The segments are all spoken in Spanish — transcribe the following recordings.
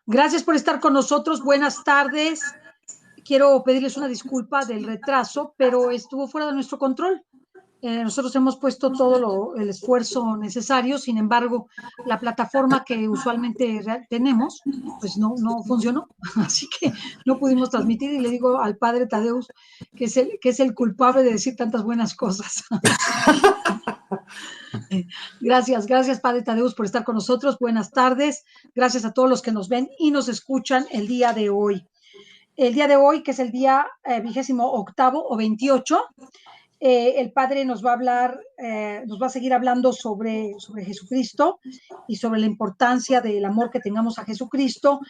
Gracias por estar con nosotros. Buenas tardes. Quiero pedirles una disculpa del retraso, pero estuvo fuera de nuestro control. Nosotros hemos puesto todo el esfuerzo necesario, sin embargo, la plataforma que usualmente tenemos, pues no funcionó, así que no pudimos transmitir y le digo al padre Tadeus que es el culpable de decir tantas buenas cosas. Gracias, padre Tadeus, por estar con nosotros. Buenas tardes. Gracias a todos los que nos ven y nos escuchan el día de hoy. El día de hoy, que es el día 28 o 28, el Padre nos va a hablar, nos va a seguir hablando sobre Jesucristo y sobre la importancia del amor que tengamos a Jesucristo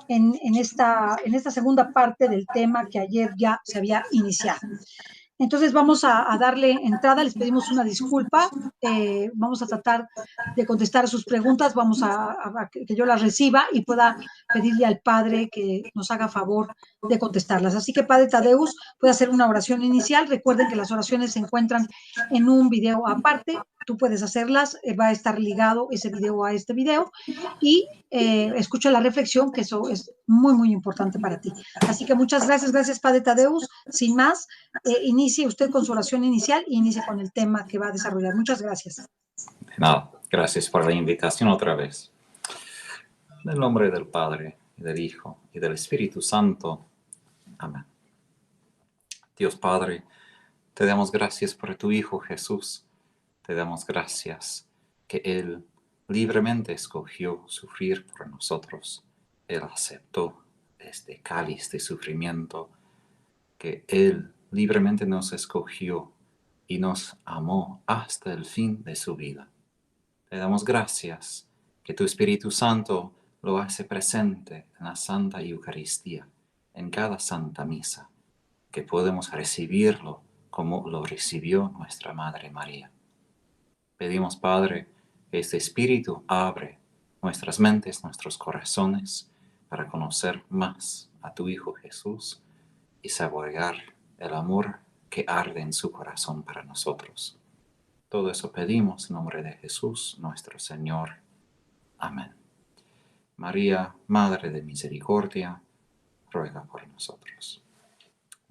en esta segunda parte del tema que ayer ya se había iniciado. Entonces vamos a darle entrada, les pedimos una disculpa, vamos a tratar de contestar sus preguntas, vamos a que yo las reciba y pueda pedirle al Padre que nos haga favor de contestarlas. Así que Padre Tadeus puede hacer una oración inicial. Recuerden que las oraciones se encuentran en un video aparte, tú puedes hacerlas, va a estar ligado ese video a este video y escucha la reflexión, que eso es muy importante para ti. Así que muchas gracias Padre Tadeus. Sin más, inicie usted con su oración inicial y inicie con el tema que va a desarrollar. Muchas gracias. No, gracias por la invitación otra vez. En el nombre del Padre, y del Hijo, y del Espíritu Santo. Amén. Dios Padre, te damos gracias por tu Hijo Jesús. Te damos gracias que Él libremente escogió sufrir por nosotros. Él aceptó este cáliz de sufrimiento, que Él libremente nos escogió y nos amó hasta el fin de su vida. Te damos gracias que tu Espíritu Santo lo hace presente en la Santa Eucaristía, en cada Santa Misa, que podemos recibirlo como lo recibió nuestra Madre María. Pedimos, Padre, que este Espíritu abre nuestras mentes, nuestros corazones, para conocer más a tu Hijo Jesús y saborear el amor que arde en su corazón para nosotros. Todo eso pedimos en nombre de Jesús, nuestro Señor. Amén. María, Madre de Misericordia, ruega por nosotros.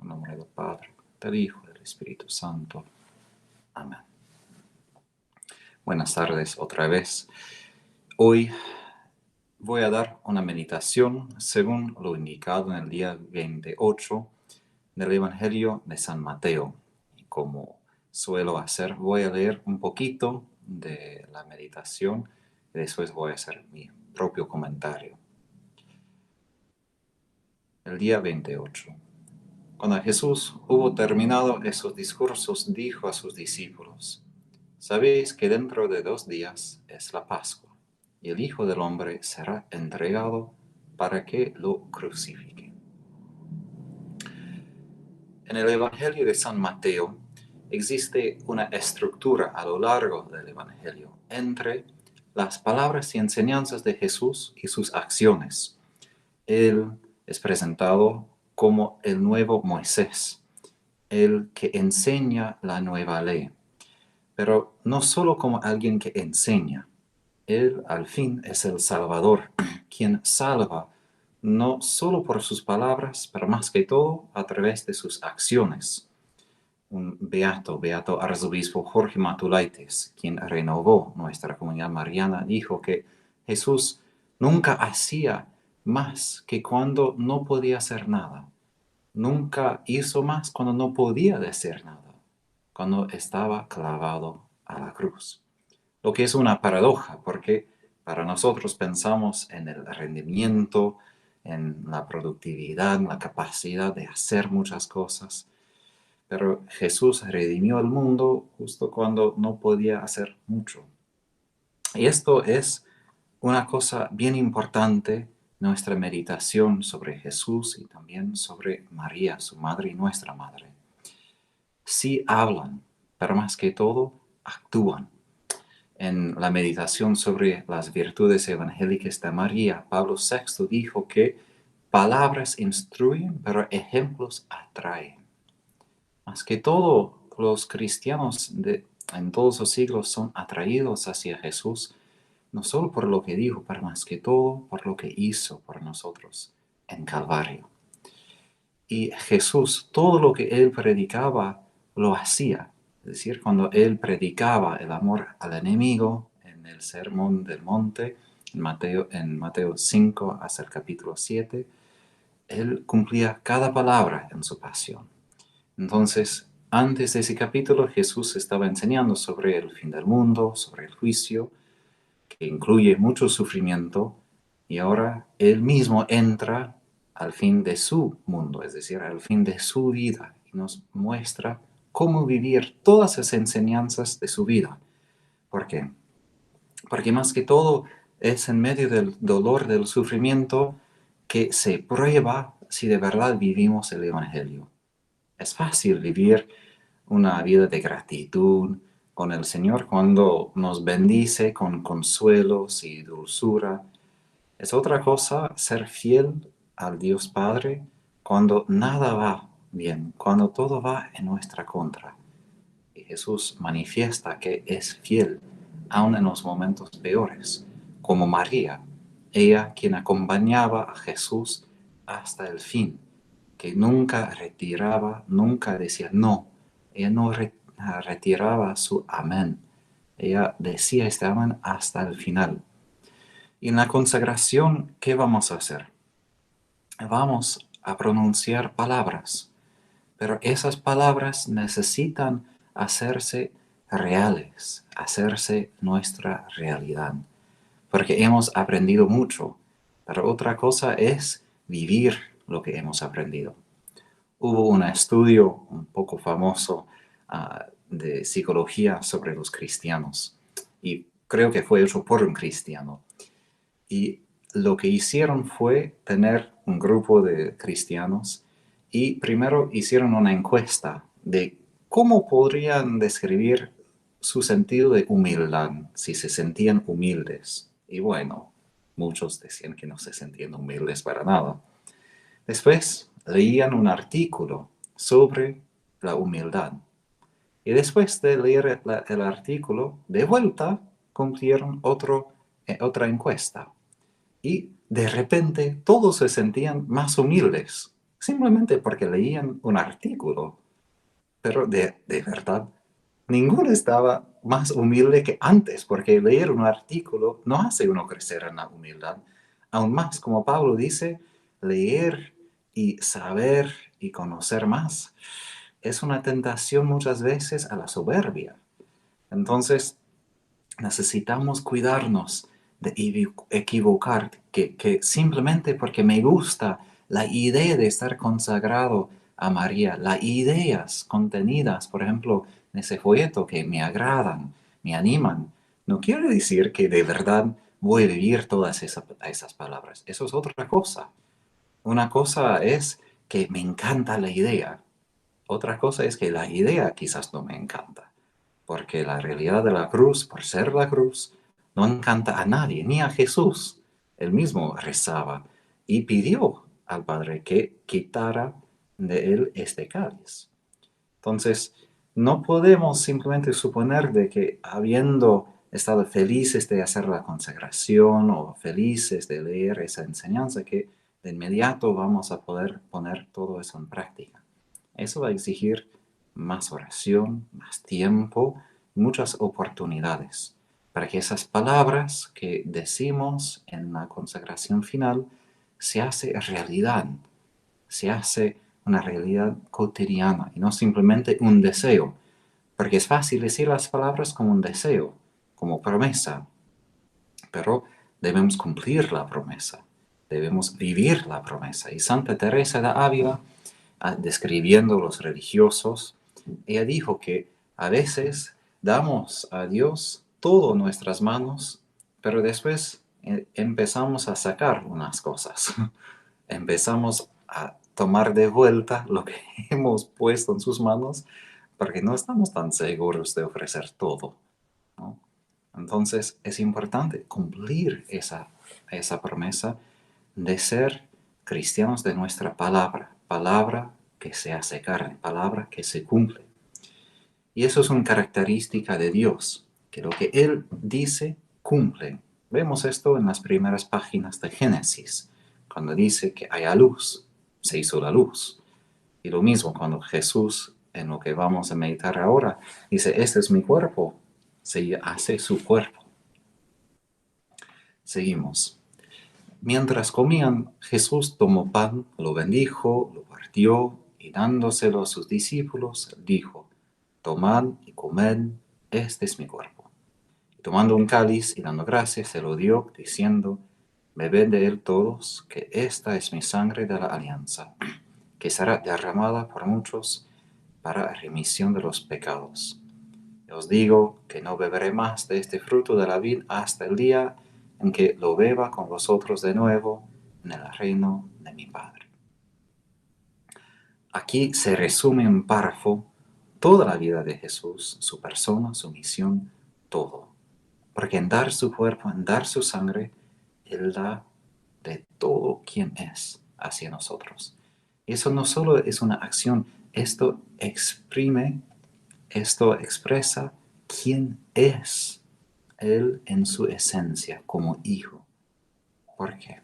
En nombre del Padre, del Hijo y del Espíritu Santo. Amén. Buenas tardes otra vez. Hoy voy a dar una meditación según lo indicado en el día 28 del Evangelio de San Mateo. Y como suelo hacer, voy a leer un poquito de la meditación y después voy a hacer mi propio comentario. El día 28. Cuando Jesús hubo terminado esos discursos, dijo a sus discípulos: «Sabéis que dentro de 2 días es la Pascua, y el Hijo del Hombre será entregado para que lo crucifiquen». En el Evangelio de San Mateo existe una estructura a lo largo del Evangelio entre las palabras y enseñanzas de Jesús y sus acciones. Él es presentado como el nuevo Moisés, el que enseña la nueva ley, pero no solo como alguien que enseña. Él al fin es el Salvador, quien salva no solo por sus palabras, pero más que todo a través de sus acciones. Un beato arzobispo Jorge Matulaitis, quien renovó nuestra comunidad mariana, dijo que Jesús nunca hacía más que cuando no podía hacer nada. Nunca hizo más cuando no podía decir nada, cuando estaba clavado a la cruz. Lo que es una paradoja, porque para nosotros pensamos en el rendimiento, en la productividad, en la capacidad de hacer muchas cosas. Pero Jesús redimió el mundo justo cuando no podía hacer mucho. Y esto es una cosa bien importante, nuestra meditación sobre Jesús y también sobre María, su madre y nuestra madre. Sí hablan, pero más que todo actúan. En la meditación sobre las virtudes evangélicas de María, Pablo VI dijo que palabras instruyen, pero ejemplos atraen. Más que todo, los cristianos en todos los siglos son atraídos hacia Jesús, no solo por lo que dijo, pero más que todo por lo que hizo por nosotros en Calvario. Y Jesús, todo lo que él predicaba, lo hacía. Es decir, cuando él predicaba el amor al enemigo en el Sermón del Monte, en Mateo 5 hasta el capítulo 7, él cumplía cada palabra en su pasión. Entonces, antes de ese capítulo, Jesús estaba enseñando sobre el fin del mundo, sobre el juicio, que incluye mucho sufrimiento, y ahora él mismo entra al fin de su mundo, es decir, al fin de su vida, y nos muestra cómo vivir todas las enseñanzas de su vida. ¿Por qué? Porque más que todo es en medio del dolor, del sufrimiento, que se prueba si de verdad vivimos el Evangelio. Es fácil vivir una vida de gratitud con el Señor cuando nos bendice con consuelos y dulzura. Es otra cosa ser fiel al Dios Padre cuando nada va bien, cuando todo va en nuestra contra. Y Jesús manifiesta que es fiel aun en los momentos peores, como María, ella quien acompañaba a Jesús hasta el fin, que nunca retiraba, nunca decía no. Ella no retiraba su amén. Ella decía este amén hasta el final. Y en la consagración, ¿qué vamos a hacer? Vamos a pronunciar palabras, pero esas palabras necesitan hacerse reales, hacerse nuestra realidad, porque hemos aprendido mucho, pero otra cosa es vivir lo que hemos aprendido. Hubo un estudio un poco famoso de psicología sobre los cristianos, y creo que fue hecho por un cristiano. Y lo que hicieron fue tener un grupo de cristianos y primero hicieron una encuesta de cómo podrían describir su sentido de humildad, si se sentían humildes. Y bueno, muchos decían que no se sentían humildes para nada. Después leían un artículo sobre la humildad. Y después de leer el artículo, de vuelta cumplieron otra encuesta. Y de repente todos se sentían más humildes, simplemente porque leían un artículo. Pero de verdad, ninguno estaba más humilde que antes, porque leer un artículo no hace uno crecer en la humildad. Aún más, como Pablo dice, leer y saber y conocer más es una tentación muchas veces a la soberbia. Entonces, necesitamos cuidarnos de equivocar, que simplemente porque me gusta la idea de estar consagrado a María, las ideas contenidas, por ejemplo, en ese folleto que me agradan, me animan, no quiere decir que de verdad voy a vivir todas esas palabras. Eso es otra cosa. Una cosa es que me encanta la idea. Otra cosa es que la idea quizás no me encanta, porque la realidad de la cruz, por ser la cruz, no encanta a nadie, ni a Jesús. Él mismo rezaba y pidió al Padre que quitara de él este cáliz. Entonces, no podemos simplemente suponer de que habiendo estado felices de hacer la consagración o felices de leer esa enseñanza, que de inmediato vamos a poder poner todo eso en práctica. Eso va a exigir más oración, más tiempo, muchas oportunidades para que esas palabras que decimos en la consagración final se hace realidad, se hace una realidad cotidiana y no simplemente un deseo, porque es fácil decir las palabras como un deseo, como promesa, pero debemos cumplir la promesa, debemos vivir la promesa. Y Santa Teresa de Ávila, describiendo los religiosos, ella dijo que a veces damos a Dios todo en nuestras manos, pero después empezamos a sacar unas cosas. Empezamos a tomar de vuelta lo que hemos puesto en sus manos porque no estamos tan seguros de ofrecer todo, ¿no? Entonces es importante cumplir esa promesa de ser cristianos de nuestra palabra, palabra que se hace carne, palabra que se cumple. Y eso es una característica de Dios, que lo que Él dice, cumple. Vemos esto en las primeras páginas de Génesis, cuando dice que haya luz, se hizo la luz. Y lo mismo cuando Jesús, en lo que vamos a meditar ahora, dice, este es mi cuerpo, se hace su cuerpo. Seguimos. Mientras comían, Jesús tomó pan, lo bendijo, lo partió y dándoselo a sus discípulos, dijo, tomad y comed, este es mi cuerpo. Y tomando un cáliz y dando gracias, se lo dio, diciendo, bebed de él todos, que esta es mi sangre de la alianza, que será derramada por muchos para remisión de los pecados. Os digo que no beberé más de este fruto de la vid hasta el día en que lo beba con vosotros de nuevo en el reino de mi Padre. Aquí se resume en un párrafo toda la vida de Jesús, su persona, su misión, todo. Porque en dar su cuerpo, en dar su sangre, Él da de todo quien es hacia nosotros. Y eso no solo es una acción, esto expresa quién es Él en su esencia como hijo. ¿Por qué?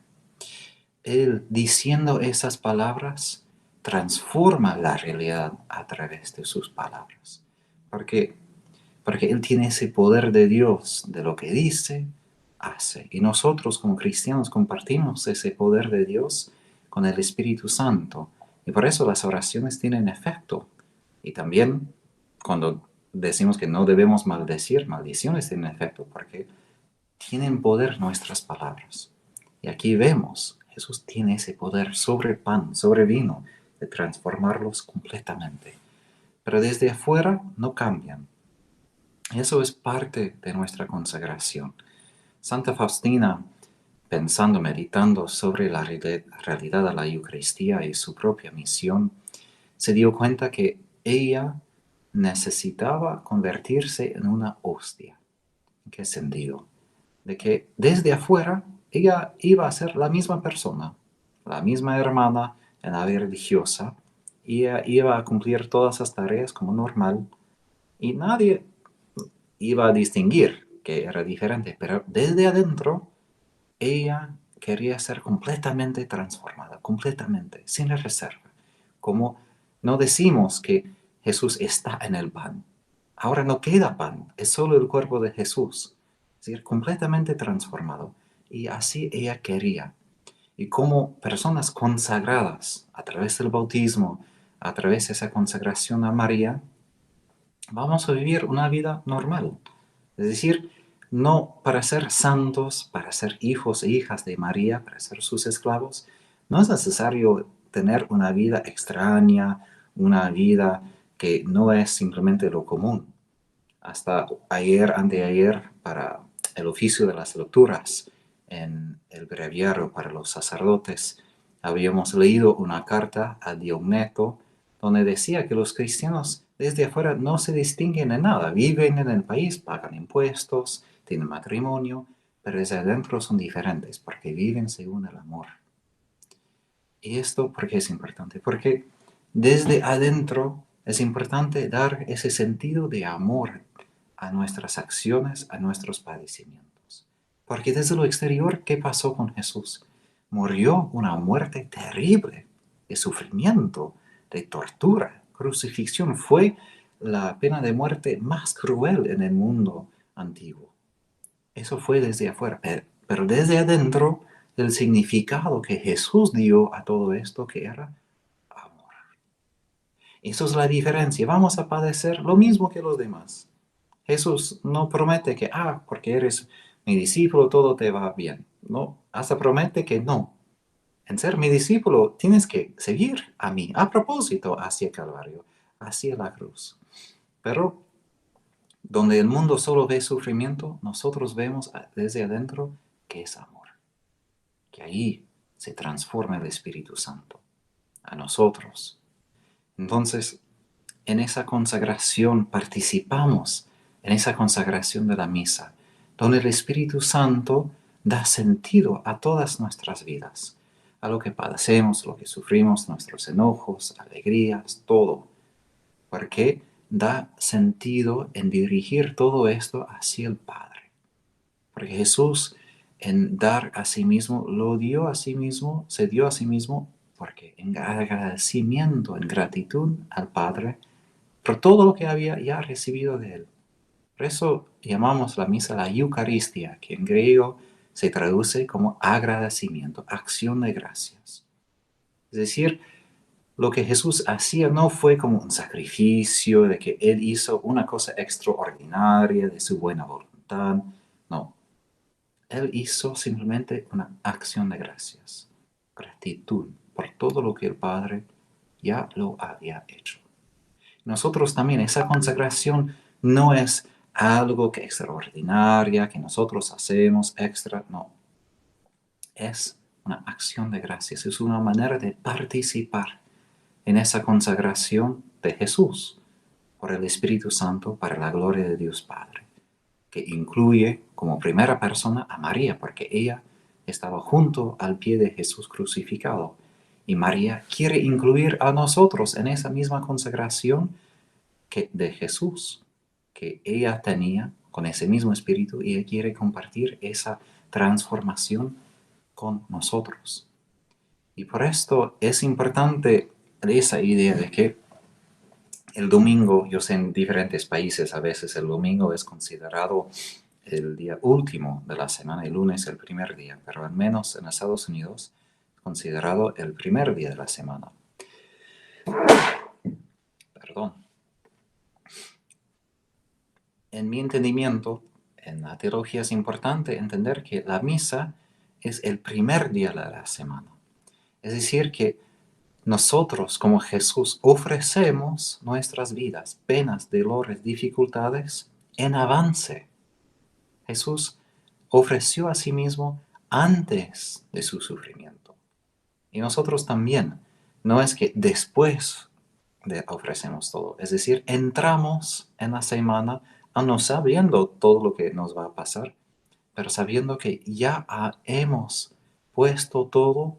Él diciendo esas palabras transforma la realidad a través de sus palabras. Porque Él tiene ese poder de Dios, de lo que dice, hace. Y nosotros como cristianos compartimos ese poder de Dios con el Espíritu Santo. Y por eso las oraciones tienen efecto. Y también cuando decimos que no debemos maldecir, maldiciones tienen efecto porque tienen poder nuestras palabras. Y aquí vemos, Jesús tiene ese poder sobre pan, sobre vino, de transformarlos completamente. Pero desde afuera no cambian. Eso es parte de nuestra consagración. Santa Faustina, pensando, meditando sobre la realidad de la Eucaristía y su propia misión, se dio cuenta que ella necesitaba convertirse en una hostia. ¿En qué sentido? De que desde afuera ella iba a ser la misma persona, la misma hermana en la vida religiosa, y ella iba a cumplir todas esas tareas como normal, y nadie iba a distinguir que era diferente, pero desde adentro ella quería ser completamente transformada, completamente, sin reserva. Como no decimos que Jesús está en el pan. Ahora no queda pan, es solo el cuerpo de Jesús. Es decir, completamente transformado. Y así ella quería. Y como personas consagradas a través del bautismo, a través de esa consagración a María, vamos a vivir una vida normal. Es decir, no para ser santos, para ser hijos e hijas de María, para ser sus esclavos, no es necesario tener una vida extraña, una vida que no es simplemente lo común. Hasta ayer, anteayer, para el oficio de las lecturas en el breviario para los sacerdotes, habíamos leído una carta a Diogneto donde decía que los cristianos desde afuera no se distinguen en nada, viven en el país, pagan impuestos, tienen matrimonio, pero desde adentro son diferentes porque viven según el amor. ¿Y esto por qué es importante? Porque desde adentro es importante dar ese sentido de amor a nuestras acciones, a nuestros padecimientos. Porque desde lo exterior, ¿qué pasó con Jesús? Murió una muerte terrible, de sufrimiento, de tortura. Crucifixión fue la pena de muerte más cruel en el mundo antiguo. Eso fue desde afuera, pero desde adentro, el significado que Jesús dio a todo esto, que era amor. Eso es la diferencia. Vamos a padecer lo mismo que los demás. Jesús no promete que, porque eres mi discípulo, todo te va bien. No, hasta promete que no. En ser mi discípulo tienes que seguir a mí, a propósito, hacia Calvario, hacia la cruz. Pero donde el mundo solo ve sufrimiento, nosotros vemos desde adentro que es amor. Que ahí se transforma el Espíritu Santo a nosotros. Entonces, en esa consagración participamos, en esa consagración de la misa, donde el Espíritu Santo da sentido a todas nuestras vidas, a lo que padecemos, lo que sufrimos, nuestros enojos, alegrías, todo. Porque da sentido en dirigir todo esto hacia el Padre. Porque Jesús, en dar a sí mismo, lo dio a sí mismo, se dio a sí mismo, porque en agradecimiento, en gratitud al Padre, por todo lo que había ya recibido de Él. Por eso llamamos la misa la Eucaristía, que en griego se traduce como agradecimiento, acción de gracias. Es decir, lo que Jesús hacía no fue como un sacrificio de que Él hizo una cosa extraordinaria de su buena voluntad. No, Él hizo simplemente una acción de gracias, gratitud por todo lo que el Padre ya lo había hecho. Nosotros también, esa consagración no es algo que extraordinaria, que nosotros hacemos extra, no. Es una acción de gracias, es una manera de participar en esa consagración de Jesús por el Espíritu Santo para la gloria de Dios Padre, que incluye como primera persona a María, porque ella estaba junto al pie de Jesús crucificado. Y María quiere incluir a nosotros en esa misma consagración de Jesús que ella tenía con ese mismo espíritu, y ella quiere compartir esa transformación con nosotros. Y por esto es importante esa idea de que el domingo, yo sé en diferentes países a veces el domingo es considerado el día último de la semana, el lunes el primer día, pero al menos en Estados Unidos es considerado el primer día de la semana. Perdón. En mi entendimiento, en la teología es importante entender que la misa es el primer día de la semana. Es decir, que nosotros como Jesús ofrecemos nuestras vidas, penas, dolores, dificultades en avance. Jesús ofreció a sí mismo antes de su sufrimiento. Y nosotros también. No es que después ofrecemos todo. Es decir, entramos en la semana no sabiendo todo lo que nos va a pasar, pero sabiendo que ya hemos puesto todo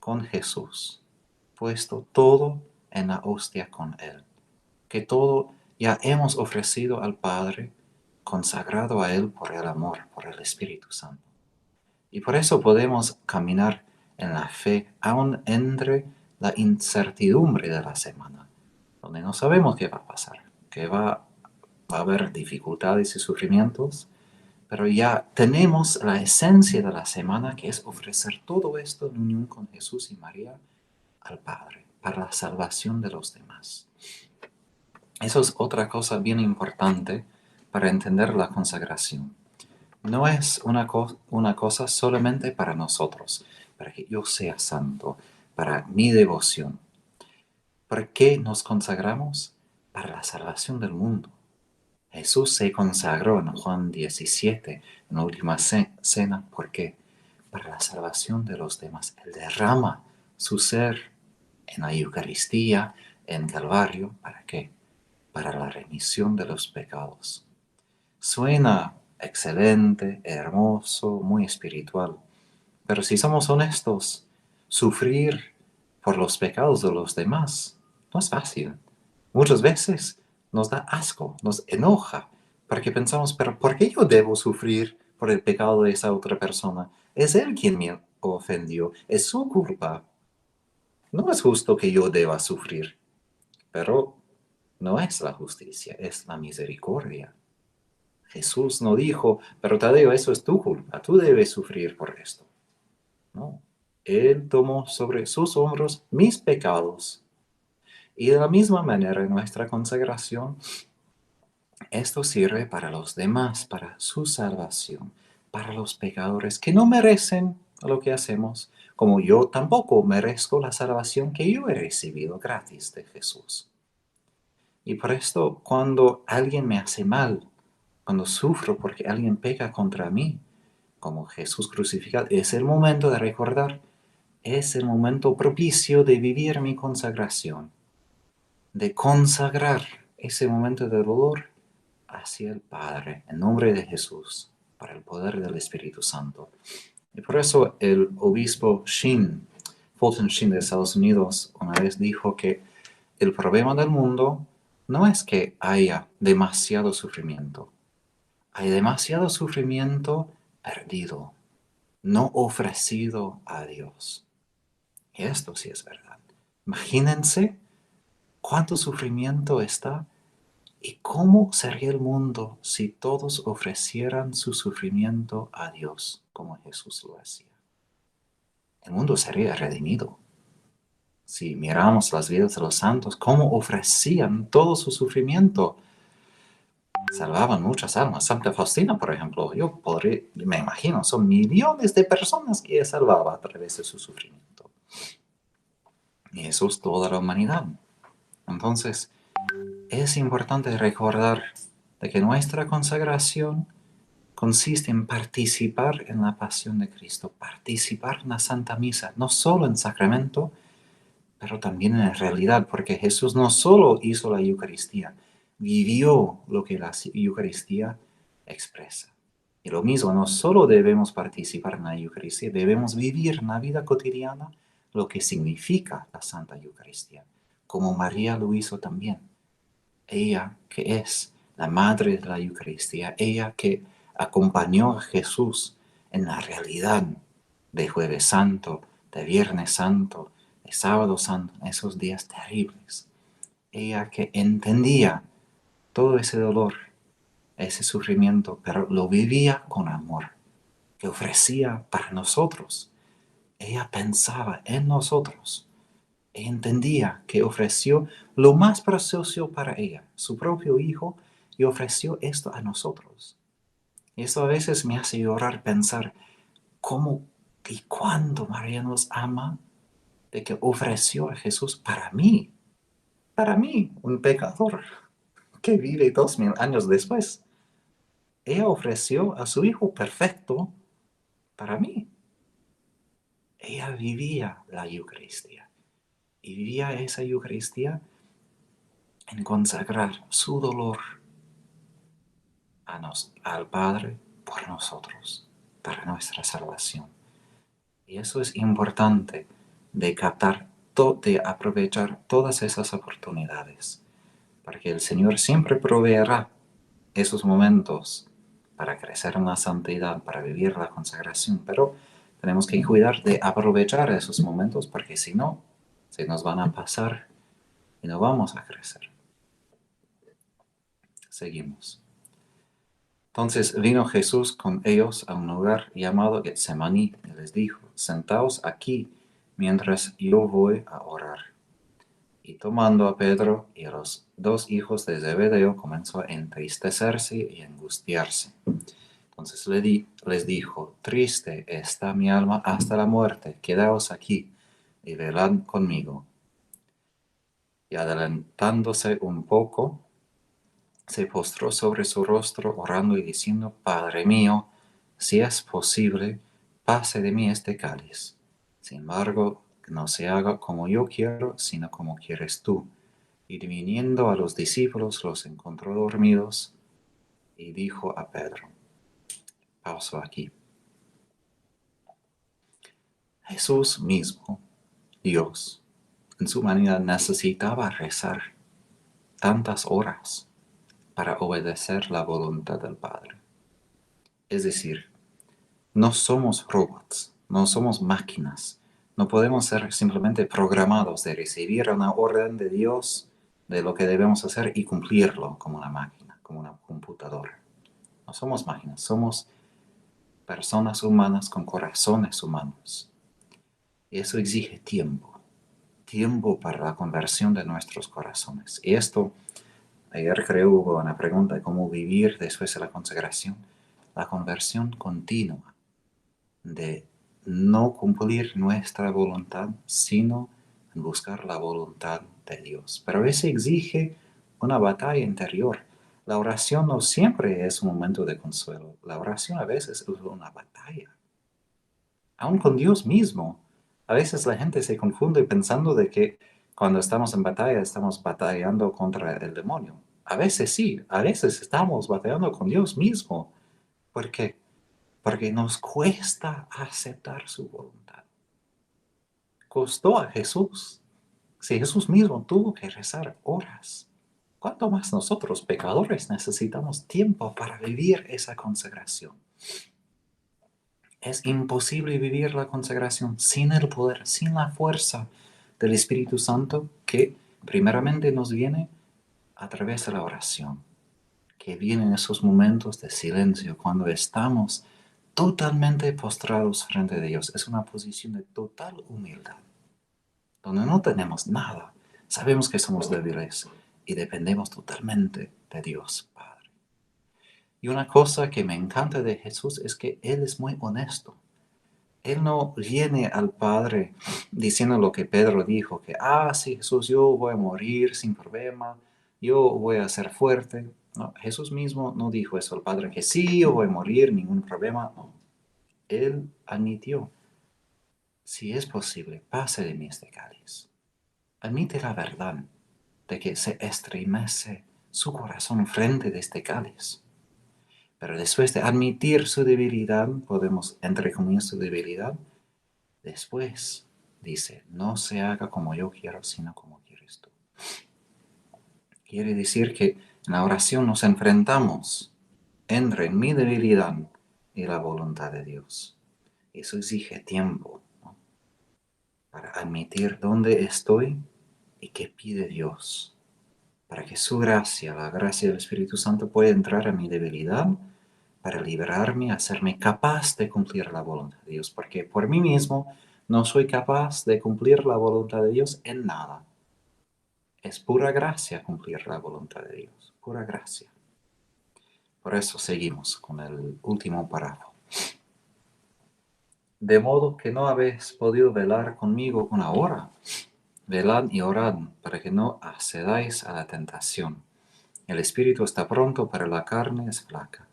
con Jesús, puesto todo en la hostia con Él, que todo ya hemos ofrecido al Padre, consagrado a Él por el amor, por el Espíritu Santo. Y por eso podemos caminar en la fe, aún entre la incertidumbre de la semana, donde no sabemos qué va a pasar, que va a haber dificultades y sufrimientos, pero ya tenemos la esencia de la semana, que es ofrecer todo esto en unión con Jesús y María al Padre, para la salvación de los demás. Eso es otra cosa bien importante para entender la consagración. No es una cosa solamente para nosotros, para que yo sea santo, para mi devoción. ¿Por qué nos consagramos? Para la salvación del mundo. Jesús se consagró en Juan 17, en la última cena. ¿Por qué? Para la salvación de los demás. Él derrama su ser en la Eucaristía, en Calvario. ¿Para qué? Para la remisión de los pecados. Suena excelente, hermoso, muy espiritual. Pero si somos honestos, sufrir por los pecados de los demás no es fácil. Muchas veces nos da asco, nos enoja, porque pensamos, pero ¿por qué yo debo sufrir por el pecado de esa otra persona? Es él quien me ofendió, es su culpa. No es justo que yo deba sufrir, pero no es la justicia, es la misericordia. Jesús no dijo, pero Tadeo, eso es tu culpa, tú debes sufrir por esto. No, Él tomó sobre sus hombros mis pecados. Y de la misma manera en nuestra consagración, esto sirve para los demás, para su salvación, para los pecadores que no merecen lo que hacemos, como yo tampoco merezco la salvación que yo he recibido gratis de Jesús. Y por esto, cuando alguien me hace mal, cuando sufro porque alguien peca contra mí, como Jesús crucificado, es el momento de recordar, es el momento propicio de vivir mi consagración, de consagrar ese momento de dolor hacia el Padre, en nombre de Jesús, para el poder del Espíritu Santo. Y por eso el obispo Fulton Sheen de Estados Unidos, una vez dijo que el problema del mundo no es que haya demasiado sufrimiento. Hay demasiado sufrimiento perdido, no ofrecido a Dios. Y esto sí es verdad. Imagínense cuánto sufrimiento está y cómo sería el mundo si todos ofrecieran su sufrimiento a Dios como Jesús lo hacía. El mundo sería redimido. Si miramos las vidas de los santos, cómo ofrecían todo su sufrimiento, salvaban muchas almas. Santa Faustina, por ejemplo, me imagino, son millones de personas que ella salvaba a través de su sufrimiento. Y eso es toda la humanidad. Entonces, es importante recordar de que nuestra consagración consiste en participar en la pasión de Cristo, participar en la Santa Misa, no solo en sacramento, pero también en realidad, porque Jesús no solo hizo la Eucaristía, vivió lo que la Eucaristía expresa. Y lo mismo, no solo debemos participar en la Eucaristía, debemos vivir en la vida cotidiana lo que significa la Santa Eucaristía, como María lo hizo también. Ella que es la madre de la Eucaristía, ella que acompañó a Jesús en la realidad de Jueves Santo, de Viernes Santo, de Sábado Santo, en esos días terribles. Ella que entendía todo ese dolor, ese sufrimiento, pero lo vivía con amor, que ofrecía para nosotros. Ella pensaba en nosotros. Entendía que ofreció lo más precioso para ella, su propio hijo, y ofreció esto a nosotros. Y esto a veces me hace llorar pensar cómo y cuándo María nos ama, de que ofreció a Jesús para mí, un pecador que vive 2000 años después. Ella ofreció a su hijo perfecto para mí. Ella vivía la Eucaristía y vivía esa Eucaristía en consagrar su dolor al Padre por nosotros, para nuestra salvación. Y eso es importante de captar, de aprovechar todas esas oportunidades, porque el Señor siempre proveerá esos momentos para crecer en la santidad, para vivir la consagración, pero tenemos que cuidar de aprovechar esos momentos porque si no, se nos van a pasar y no vamos a crecer. Seguimos. Entonces vino Jesús con ellos a un lugar llamado Getsemaní y les dijo, sentaos aquí mientras yo voy a orar. Y tomando a Pedro y a los dos hijos de Zebedeo, comenzó a entristecerse y angustiarse. Entonces les dijo, triste está mi alma hasta la muerte, quedaos aquí y velad conmigo. Y adelantándose un poco, se postró sobre su rostro orando y diciendo, Padre mío, si es posible, pase de mí este cáliz. Sin embargo, no se haga como yo quiero, sino como quieres tú. Y viniendo a los discípulos los encontró dormidos y dijo a Pedro, pauso aquí. Jesús mismo, Dios, en su humanidad necesitaba rezar tantas horas para obedecer la voluntad del Padre. Es decir, no somos robots, no somos máquinas. No podemos ser simplemente programados de recibir una orden de Dios de lo que debemos hacer y cumplirlo como una máquina, como una computadora. No somos máquinas, somos personas humanas con corazones humanos. Y eso exige tiempo para la conversión de nuestros corazones. Y esto, ayer creo hubo una pregunta de cómo vivir después de la consagración. La conversión continua de no cumplir nuestra voluntad, sino buscar la voluntad de Dios. Pero eso exige una batalla interior. La oración no siempre es un momento de consuelo. La oración a veces es una batalla. Aún con Dios mismo. A veces la gente se confunde pensando de que cuando estamos en batalla estamos batallando contra el demonio. A veces sí, a veces estamos batallando con Dios mismo. ¿Por qué? Porque nos cuesta aceptar su voluntad. Costó a Jesús. Si Jesús mismo tuvo que rezar horas, ¿cuánto más nosotros, pecadores, necesitamos tiempo para vivir esa consagración? Es imposible vivir la consagración sin el poder, sin la fuerza del Espíritu Santo que primeramente nos viene a través de la oración, que viene en esos momentos de silencio cuando estamos totalmente postrados frente a Dios. Es una posición de total humildad, donde no tenemos nada. Sabemos que somos débiles y dependemos totalmente de Dios Padre. Y una cosa que me encanta de Jesús es que Él es muy honesto. Él no viene al Padre diciendo lo que Pedro dijo, que, sí, Jesús, yo voy a morir sin problema, yo voy a ser fuerte. No, Jesús mismo no dijo eso al Padre, que sí, yo voy a morir, ningún problema. No. Él admitió, si es posible, pase de mí este cáliz. Admite la verdad de que se estremece su corazón frente de este cáliz. Pero después de admitir su debilidad, podemos, entre comillas, su debilidad, después dice, no se haga como yo quiero, sino como quieres tú. Quiere decir que en la oración nos enfrentamos entre mi debilidad y la voluntad de Dios. Eso exige tiempo, ¿no? Para admitir dónde estoy y qué pide Dios. Para que su gracia, la gracia del Espíritu Santo, pueda entrar a mi debilidad para liberarme, hacerme capaz de cumplir la voluntad de Dios. Porque por mí mismo no soy capaz de cumplir la voluntad de Dios en nada. Es pura gracia cumplir la voluntad de Dios, pura gracia. Por eso seguimos con el último párrafo. De modo que no habéis podido velar conmigo una hora. Velad y orad para que no accedáis a la tentación. El espíritu está pronto, pero la carne es flaca.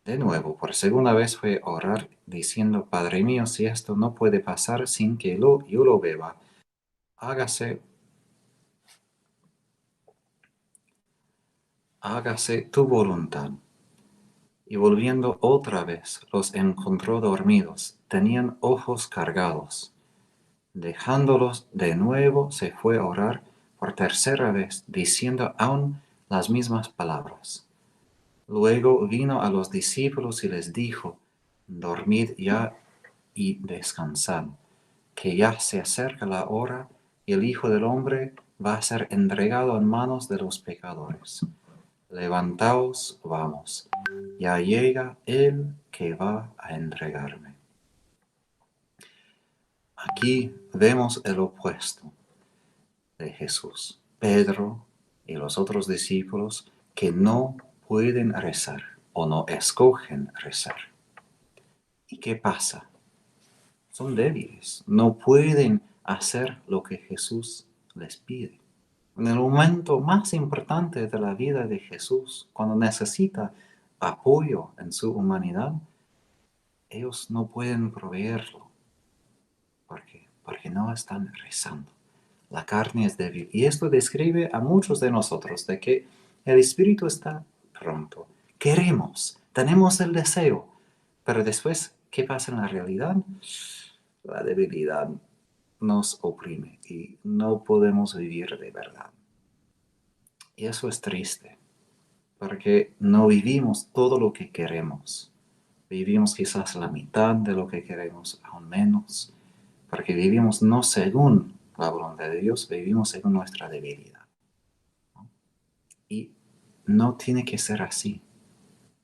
De nuevo, por segunda vez fue a orar, diciendo, Padre mío, si esto no puede pasar sin que yo lo beba, hágase tu voluntad. Y volviendo otra vez, los encontró dormidos, tenían ojos cargados. Dejándolos de nuevo, se fue a orar por tercera vez, diciendo aún las mismas palabras. Luego vino a los discípulos y les dijo, dormid ya y descansad, que ya se acerca la hora y el Hijo del Hombre va a ser entregado en manos de los pecadores. Levantaos, vamos, ya llega el que va a entregarme. Aquí vemos el opuesto de Jesús. Pedro y los otros discípulos que no pueden rezar o no escogen rezar. ¿Y qué pasa? Son débiles, no pueden hacer lo que Jesús les pide. En el momento más importante de la vida de Jesús, cuando necesita apoyo en su humanidad, ellos no pueden proveerlo. ¿Por qué? Porque no están rezando. La carne es débil. Y esto describe a muchos de nosotros de que el espíritu está pronto. Queremos, tenemos el deseo, pero después, ¿qué pasa en la realidad? La debilidad nos oprime y no podemos vivir de verdad. Y eso es triste, porque no vivimos todo lo que queremos. Vivimos quizás la mitad de lo que queremos, aún menos, porque vivimos no según la voluntad de Dios, vivimos según nuestra debilidad, ¿no? Y no tiene que ser así.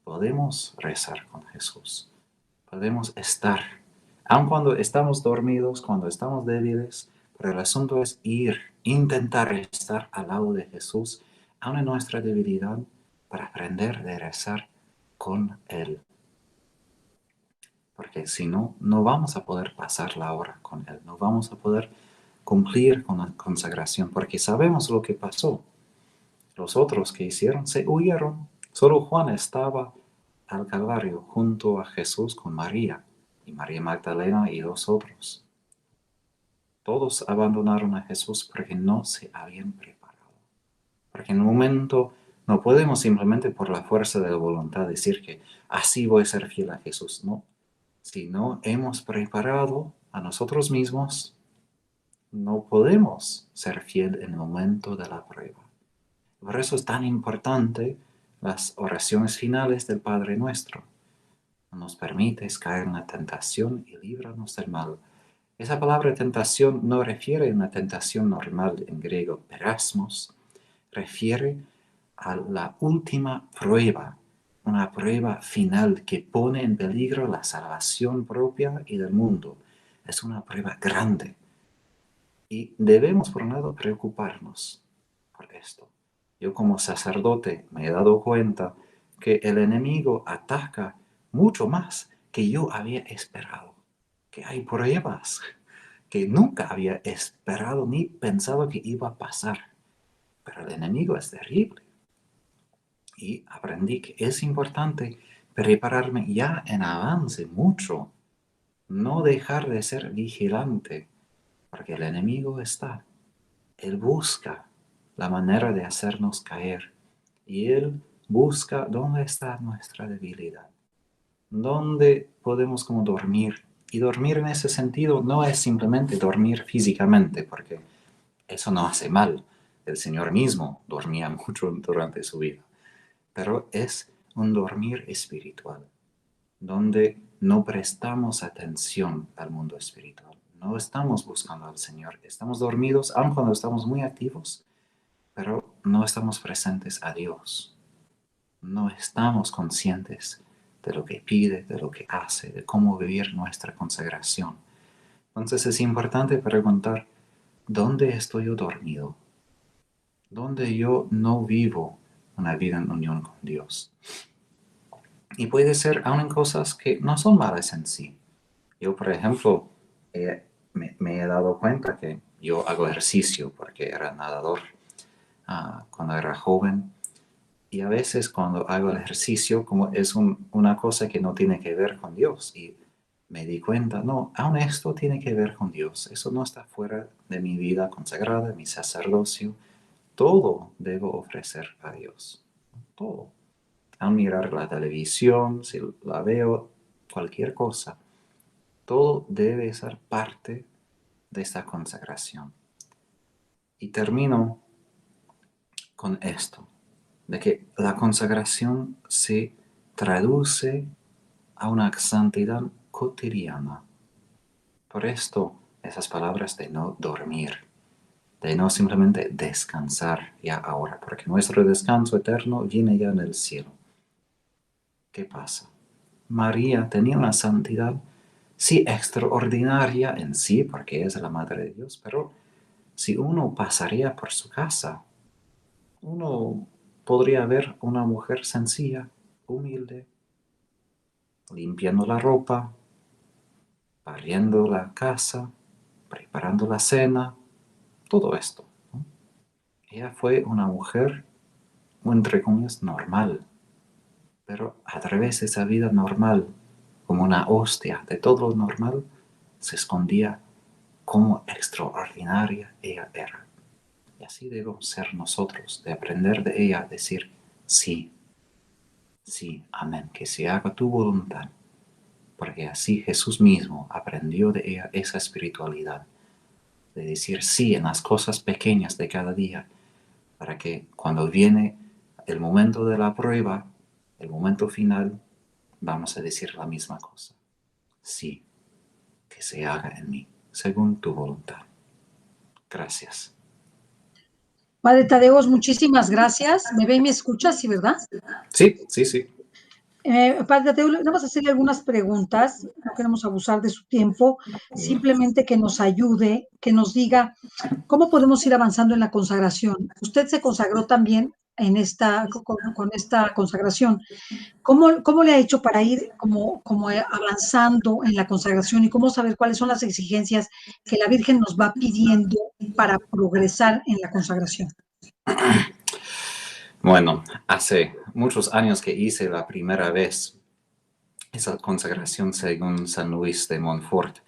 Podemos rezar con Jesús, podemos estar, aun cuando estamos dormidos, cuando estamos débiles, pero el asunto es intentar estar al lado de Jesús, aun en nuestra debilidad, para aprender a rezar con Él. Porque si no, no vamos a poder pasar la hora con Él, no vamos a poder cumplir con la consagración, porque sabemos lo que pasó. Los otros que hicieron se huyeron. Solo Juan estaba al Calvario junto a Jesús con María, y María Magdalena y dos otros. Todos abandonaron a Jesús porque no se habían preparado. Porque en un momento no podemos simplemente por la fuerza de la voluntad decir que así voy a ser fiel a Jesús. No. Si no hemos preparado a nosotros mismos, no podemos ser fiel en el momento de la prueba. Por eso es tan importante las oraciones finales del Padre Nuestro. No nos permites caer en la tentación y líbranos del mal. Esa palabra tentación no refiere a una tentación normal en griego, perasmos, refiere a la última prueba, una prueba final que pone en peligro la salvación propia y del mundo. Es una prueba grande. Y debemos, por un lado, preocuparnos por esto. Yo como sacerdote me he dado cuenta que el enemigo ataca mucho más que yo había esperado. Que hay pruebas que nunca había esperado ni pensado que iba a pasar. Pero el enemigo es terrible. Y aprendí que es importante prepararme ya en avance mucho. No dejar de ser vigilante, porque el enemigo está. Él busca la manera de hacernos caer. Y Él busca dónde está nuestra debilidad. Dónde podemos como dormir. Y dormir en ese sentido no es simplemente dormir físicamente, porque eso no hace mal. El Señor mismo dormía mucho durante su vida. Pero es un dormir espiritual, donde no prestamos atención al mundo espiritual. No estamos buscando al Señor. Estamos dormidos, aun cuando estamos muy activos, pero no estamos presentes a Dios. No estamos conscientes de lo que pide, de lo que hace, de cómo vivir nuestra consagración. Entonces es importante preguntar, ¿dónde estoy yo dormido? ¿Dónde yo no vivo una vida en unión con Dios? Y puede ser aún en cosas que no son malas en sí. Yo, por ejemplo, me he dado cuenta que yo hago ejercicio porque era nadador cuando era joven. Y a veces cuando hago el ejercicio, como es una cosa que no tiene que ver con Dios. Y me di cuenta, no, aún esto tiene que ver con Dios. Eso no está fuera de mi vida consagrada, mi sacerdocio. Todo debo ofrecer a Dios. Todo. Al mirar la televisión, si la veo, cualquier cosa, todo debe ser parte de esta consagración. Y termino con esto, de que la consagración se traduce a una santidad cotidiana. Por esto, esas palabras de no dormir, de no simplemente descansar ya ahora, porque nuestro descanso eterno viene ya en el cielo. ¿Qué pasa? María tenía una santidad, sí, extraordinaria en sí, porque es la Madre de Dios, pero si uno pasaría por su casa, uno podría ver una mujer sencilla, humilde, limpiando la ropa, barriendo la casa, preparando la cena, todo esto, ¿no? Ella fue una mujer, entre comillas, normal, pero a través de esa vida normal, como una hostia de todo lo normal, se escondía cómo extraordinaria ella era. Y así debemos ser nosotros, de aprender de ella a decir sí, sí, amén, que se haga tu voluntad. Porque así Jesús mismo aprendió de ella esa espiritualidad, de decir sí en las cosas pequeñas de cada día, para que cuando viene el momento de la prueba, el momento final, vamos a decir la misma cosa. Sí, que se haga en mí, según tu voluntad. Gracias. Padre Tadeos, muchísimas gracias. ¿Me ve y me escucha? Sí, ¿verdad? Sí, sí, sí. Padre Tadeo, vamos a hacerle algunas preguntas, no queremos abusar de su tiempo, simplemente que nos ayude, que nos diga cómo podemos ir avanzando en la consagración. Usted se consagró también en con esta consagración. ¿Cómo le ha hecho para ir como avanzando en la consagración y cómo saber cuáles son las exigencias que la Virgen nos va pidiendo para progresar en la consagración? Bueno, hace muchos años que hice la primera vez esa consagración según San Luis de Montfort.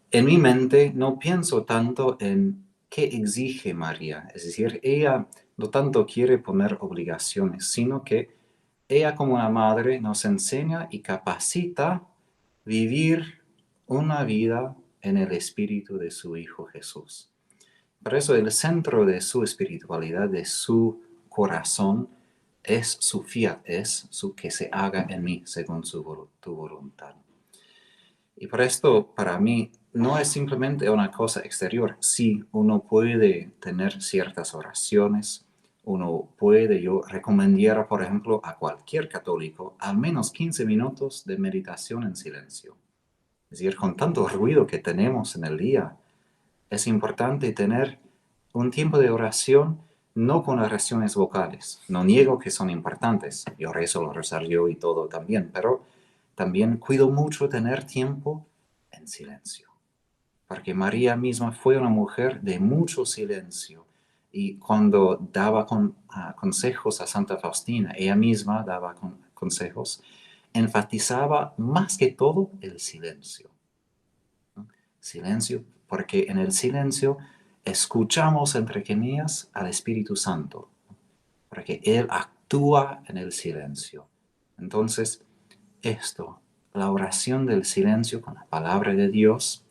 En mi mente no pienso tanto en qué exige María, es decir, ella no tanto quiere poner obligaciones, sino que ella como una madre nos enseña y capacita vivir una vida en el espíritu de su Hijo Jesús. Por eso el centro de su espiritualidad, de su corazón, es su fiat, es su que se haga en mí según tu voluntad. Y por esto, para mí, no es simplemente una cosa exterior. Sí, uno puede tener ciertas oraciones, uno puede, yo recomendaría, por ejemplo, a cualquier católico, al menos 15 minutos de meditación en silencio. Es decir, con tanto ruido que tenemos en el día, es importante tener un tiempo de oración, no con oraciones vocales. No niego que son importantes. Yo rezo el rosario y todo también, pero también cuido mucho tener tiempo en silencio. Porque María misma fue una mujer de mucho silencio. Y cuando daba consejos a Santa Faustina, ella misma daba consejos, enfatizaba más que todo el silencio. ¿No? Silencio, porque en el silencio escuchamos, entre comillas, al Espíritu Santo, porque Él actúa en el silencio. Entonces, esto, la oración del silencio con la palabra de Dios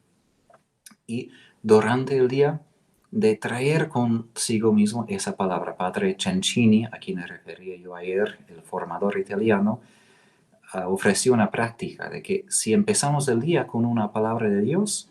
y durante el día de traer consigo mismo esa palabra. Padre Cencini, a quien me refería yo ayer, el formador italiano, ofreció una práctica de que si empezamos el día con una palabra de Dios,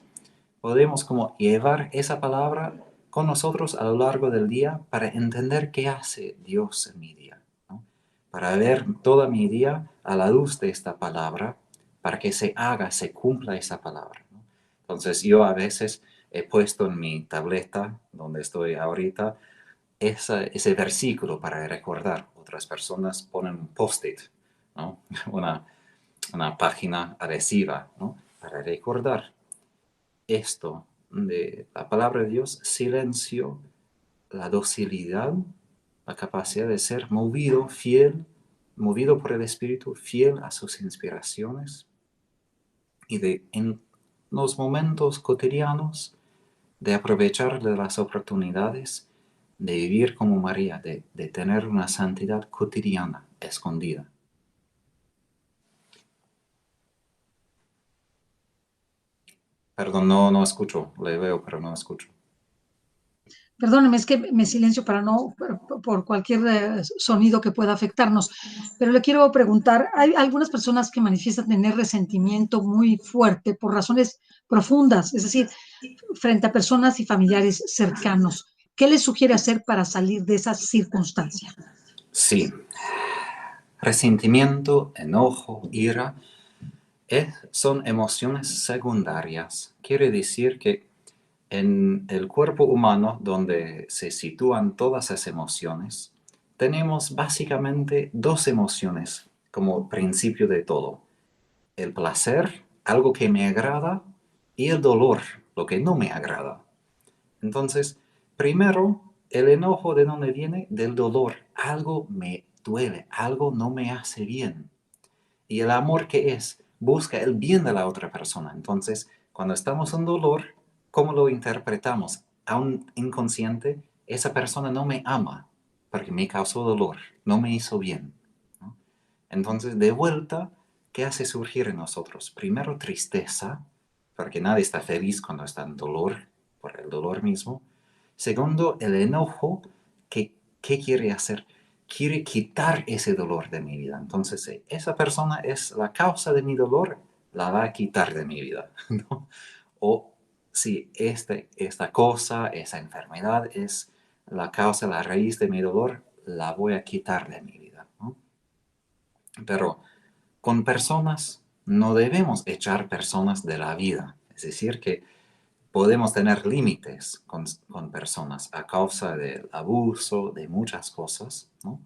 podemos como llevar esa palabra con nosotros a lo largo del día para entender qué hace Dios en mi día, ¿no? Para ver toda mi día a la luz de esta palabra, para que se haga, se cumpla esa palabra, ¿no? Entonces yo a veces he puesto en mi tableta, donde estoy ahorita, ese versículo para recordar. Otras personas ponen un post-it, ¿no? Una, una página adhesiva, ¿no? Para recordar esto de la palabra de Dios, silencio, la docilidad, la capacidad de ser movido, fiel, movido por el Espíritu, fiel a sus inspiraciones y de en los momentos cotidianos de aprovechar de las oportunidades de vivir como María, de tener una santidad cotidiana, escondida. Perdón, no escucho, le veo, pero no escucho. Perdóneme, es que me silencio para no, por cualquier sonido que pueda afectarnos. Pero le quiero preguntar, hay algunas personas que manifiestan tener resentimiento muy fuerte por razones profundas, es decir, frente a personas y familiares cercanos. ¿Qué les sugiere hacer para salir de esa circunstancia? Sí, resentimiento, enojo, ira, son emociones secundarias. Quiere decir que en el cuerpo humano, donde se sitúan todas esas emociones, tenemos básicamente dos emociones como principio de todo. El placer, algo que me agrada, y el dolor, lo que no me agrada. Entonces, primero, el enojo de dónde viene? Del dolor. Algo me duele, algo no me hace bien. Y el amor, ¿qué es? Busca el bien de la otra persona. Entonces, cuando estamos en dolor, ¿cómo lo interpretamos? Aún inconsciente, esa persona no me ama porque me causó dolor, no me hizo bien, ¿no? Entonces, de vuelta, ¿qué hace surgir en nosotros? Primero, tristeza, porque nadie está feliz cuando está en dolor, por el dolor mismo. Segundo, el enojo, que, ¿qué quiere hacer? Quiere quitar ese dolor de mi vida. Entonces, si esa persona es la causa de mi dolor, la va a quitar de mi vida, ¿no? O si esta cosa, esa enfermedad es la causa, la raíz de mi dolor, la voy a quitar de mi vida, ¿no? Pero con personas no debemos echar personas de la vida. Es decir, que podemos tener límites con personas a causa del abuso, de muchas cosas, ¿no?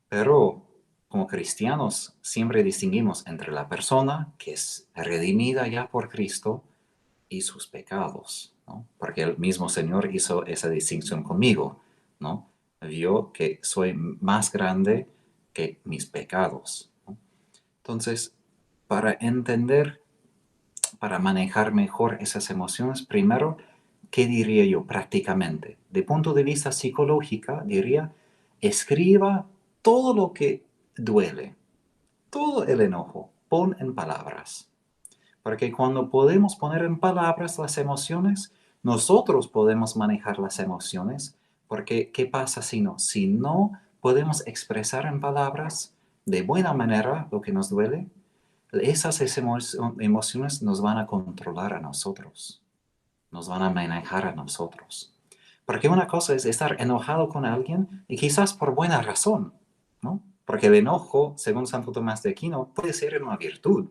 Pero como cristianos siempre distinguimos entre la persona que es redimida ya por Cristo y sus pecados, ¿no? Porque el mismo Señor hizo esa distinción conmigo, ¿no? Vio que soy más grande que mis pecados, ¿no? Entonces, para entender, para manejar mejor esas emociones, primero, ¿qué diría yo prácticamente? De punto de vista psicológico, diría, escriba todo lo que duele, todo el enojo, pon en palabras. Porque cuando podemos poner en palabras las emociones, nosotros podemos manejar las emociones, porque ¿qué pasa si no? Si no podemos expresar en palabras de buena manera lo que nos duele, esas emociones nos van a controlar a nosotros, nos van a manejar a nosotros. Porque una cosa es estar enojado con alguien y quizás por buena razón, ¿no? Porque el enojo, según Santo Tomás de Aquino, puede ser una virtud,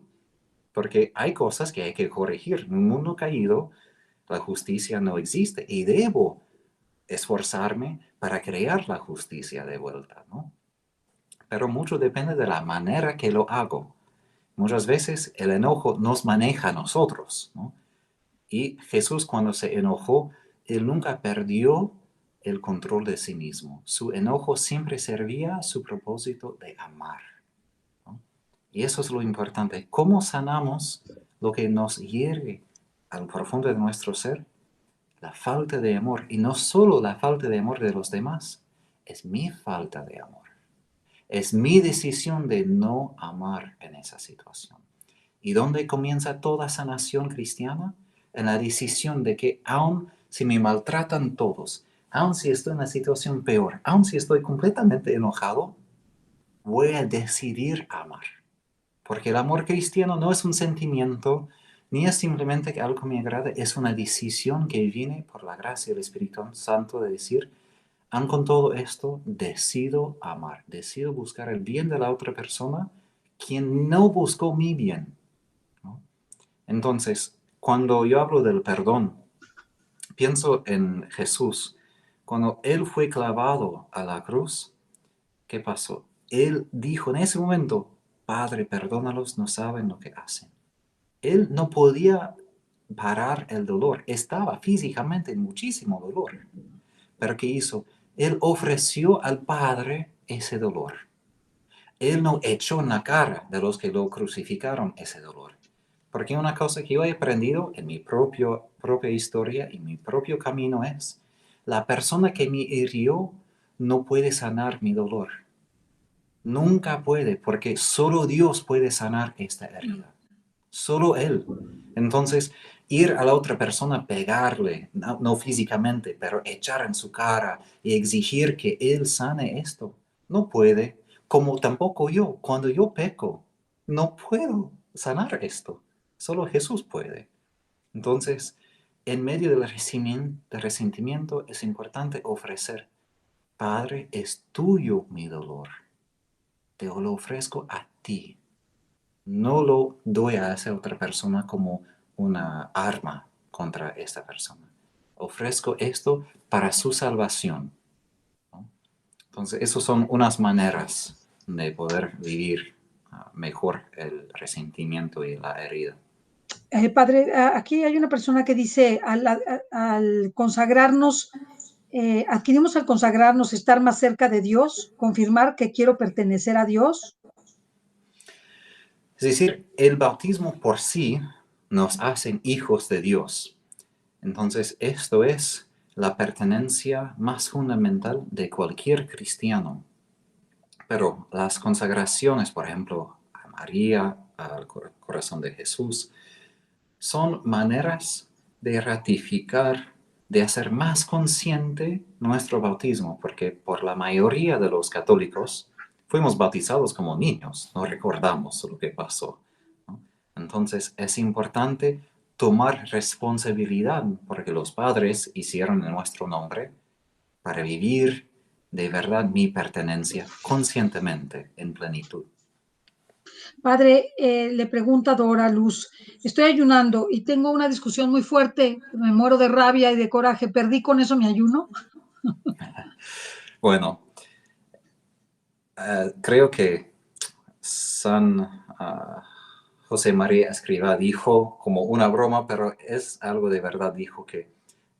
porque hay cosas que hay que corregir. En un mundo caído, la justicia no existe y debo esforzarme para crear la justicia de vuelta, ¿no? Pero mucho depende de la manera que lo hago. Muchas veces el enojo nos maneja a nosotros, ¿no? Y Jesús, cuando se enojó, él nunca perdió el control de sí mismo. Su enojo siempre servía a su propósito de amar, ¿no? Y eso es lo importante. ¿Cómo sanamos lo que nos hiere al profundo de nuestro ser? La falta de amor. Y no solo la falta de amor de los demás, es mi falta de amor. Es mi decisión de no amar en esa situación. ¿Y dónde comienza toda sanación cristiana? En la decisión de que aun si me maltratan todos, aun si estoy en una situación peor, aun si estoy completamente enojado, voy a decidir amar. Porque el amor cristiano no es un sentimiento, ni es simplemente algo que me agrada, es una decisión que viene por la gracia del Espíritu Santo de decir, aun con todo esto, decido amar, decido buscar el bien de la otra persona, quien no buscó mi bien, ¿no? Entonces, cuando yo hablo del perdón, pienso en Jesús. Cuando Él fue clavado a la cruz, ¿qué pasó? Él dijo en ese momento, Padre, perdónalos, no saben lo que hacen. Él no podía parar el dolor, estaba físicamente en muchísimo dolor. Pero ¿qué hizo? Él ofreció al Padre ese dolor. Él no echó en la cara de los que lo crucificaron ese dolor. Porque una cosa que yo he aprendido en mi propia historia y mi propio camino es, la persona que me hirió no puede sanar mi dolor. Nunca puede, porque solo Dios puede sanar esta herida. Solo Él. Entonces, ir a la otra persona, pegarle, no físicamente, pero echar en su cara y exigir que Él sane esto, no puede. Como tampoco yo, cuando yo peco, no puedo sanar esto. Solo Jesús puede. Entonces, en medio del resentimiento es importante ofrecer, Padre, es tuyo mi dolor. Te lo ofrezco a ti. No lo doy a esa otra persona como una arma contra esta persona. Ofrezco esto para su salvación, ¿no? Entonces, esas son unas maneras de poder vivir mejor el resentimiento y la herida. Padre, aquí hay una persona que dice, al consagrarnos, adquirimos al consagrarnos estar más cerca de Dios, confirmar que quiero pertenecer a Dios. Es decir, el bautismo por sí nos hace hijos de Dios. Entonces, esto es la pertenencia más fundamental de cualquier cristiano. Pero las consagraciones, por ejemplo, a María, al corazón de Jesús, son maneras de ratificar, de hacer más consciente nuestro bautismo, porque por la mayoría de los católicos fuimos bautizados como niños, no recordamos lo que pasó, ¿no? Entonces es importante tomar responsabilidad, porque los padres hicieron en nuestro nombre, para vivir de verdad mi pertenencia conscientemente en plenitud. Padre, le pregunta Dora Luz, estoy ayunando y tengo una discusión muy fuerte, me muero de rabia y de coraje, ¿perdí con eso mi ayuno? Bueno, creo que San José María Escrivá dijo como una broma, pero es algo de verdad, dijo que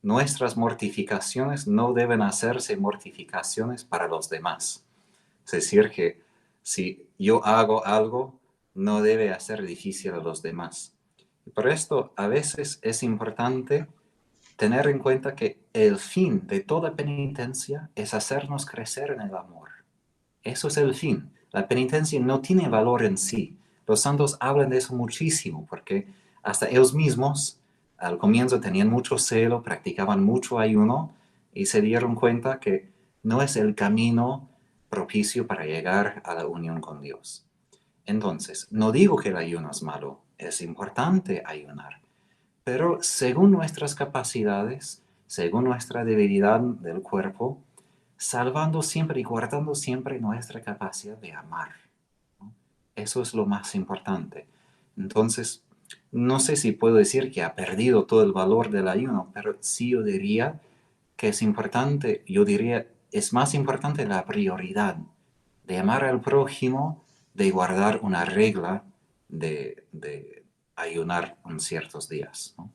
nuestras mortificaciones no deben hacerse mortificaciones para los demás. Es decir, que si yo hago algo, no debe hacer difícil a los demás. Y por esto a veces es importante tener en cuenta que el fin de toda penitencia es hacernos crecer en el amor. Eso es el fin. La penitencia no tiene valor en sí. Los santos hablan de eso muchísimo porque hasta ellos mismos al comienzo tenían mucho celo, practicaban mucho ayuno y se dieron cuenta que no es el camino propicio para llegar a la unión con Dios. Entonces, no digo que el ayuno es malo, es importante ayunar, pero según nuestras capacidades, según nuestra debilidad del cuerpo, salvando siempre y guardando siempre nuestra capacidad de amar, ¿no? Eso es lo más importante. Entonces, no sé si puedo decir que ha perdido todo el valor del ayuno, pero sí yo diría que es importante, yo diría, es más importante la prioridad de amar al prójimo, de guardar una regla de ayunar en ciertos días, ¿no?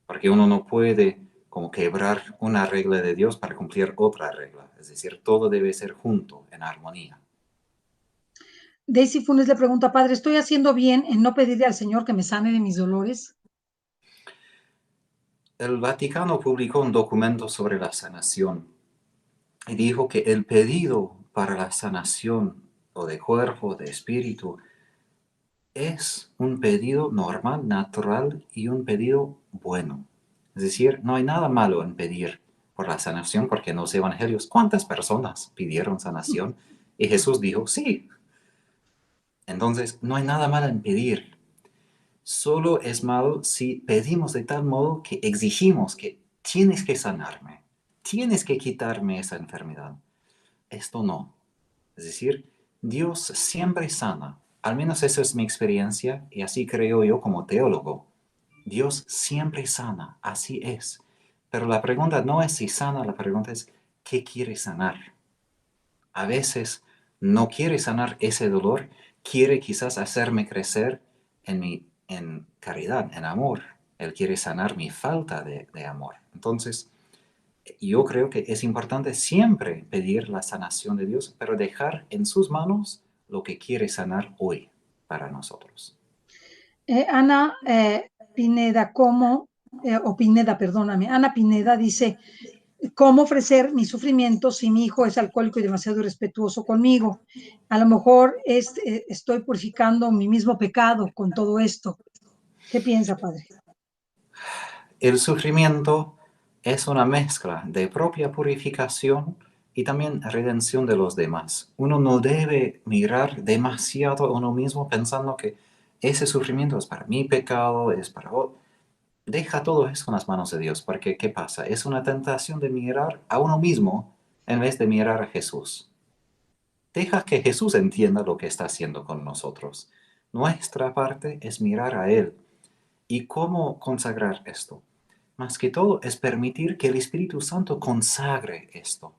Porque uno no puede como quebrar una regla de Dios para cumplir otra regla. Es decir, todo debe ser junto, en armonía. Daisy Funes le pregunta, padre, ¿estoy haciendo bien en no pedirle al Señor que me sane de mis dolores? El Vaticano publicó un documento sobre la sanación y dijo que el pedido para la sanación o de cuerpo, de espíritu, es un pedido normal, natural y un pedido bueno. Es decir, no hay nada malo en pedir por la sanación, porque en los evangelios, ¿cuántas personas pidieron sanación? Y Jesús dijo, sí. Entonces, no hay nada malo en pedir. Solo es malo si pedimos de tal modo que exigimos que tienes que sanarme, tienes que quitarme esa enfermedad. Esto no. Es decir, Dios siempre sana. Al menos esa es mi experiencia y así creo yo como teólogo. Dios siempre sana, así es. Pero la pregunta no es si sana, la pregunta es ¿qué quiere sanar? A veces no quiere sanar ese dolor, quiere quizás hacerme crecer en caridad, en amor. Él quiere sanar mi falta de amor. Entonces, yo creo que es importante siempre pedir la sanación de Dios, pero dejar en sus manos lo que quiere sanar hoy para nosotros. Ana Pineda, o Pineda, perdóname, Ana Pineda dice, ¿cómo ofrecer mi sufrimiento si mi hijo es alcohólico y demasiado irrespetuoso conmigo? A lo mejor estoy purificando mi mismo pecado con todo esto. ¿Qué piensa, padre? El sufrimiento es una mezcla de propia purificación y también redención de los demás. Uno no debe mirar demasiado a uno mismo pensando que ese sufrimiento es para mi pecado, es para otro. Deja todo eso en las manos de Dios, porque ¿qué pasa? Es una tentación de mirar a uno mismo en vez de mirar a Jesús. Deja que Jesús entienda lo que está haciendo con nosotros. Nuestra parte es mirar a Él. ¿Y cómo consagrar esto? Más que todo es permitir que el Espíritu Santo consagre esto.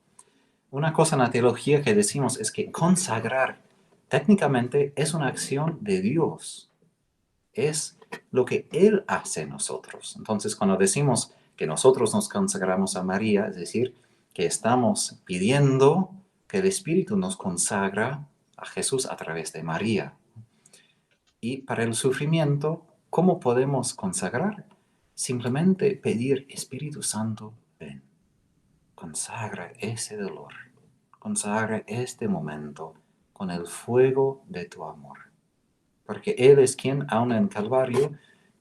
Una cosa en la teología que decimos es que consagrar técnicamente es una acción de Dios. Es lo que Él hace en nosotros. Entonces, cuando decimos que nosotros nos consagramos a María, es decir, que estamos pidiendo que el Espíritu nos consagra a Jesús a través de María. Y para el sufrimiento, ¿cómo podemos consagrar? Simplemente pedir, Espíritu Santo, ven, consagra ese dolor, consagra este momento con el fuego de tu amor. Porque Él es quien, aún en Calvario,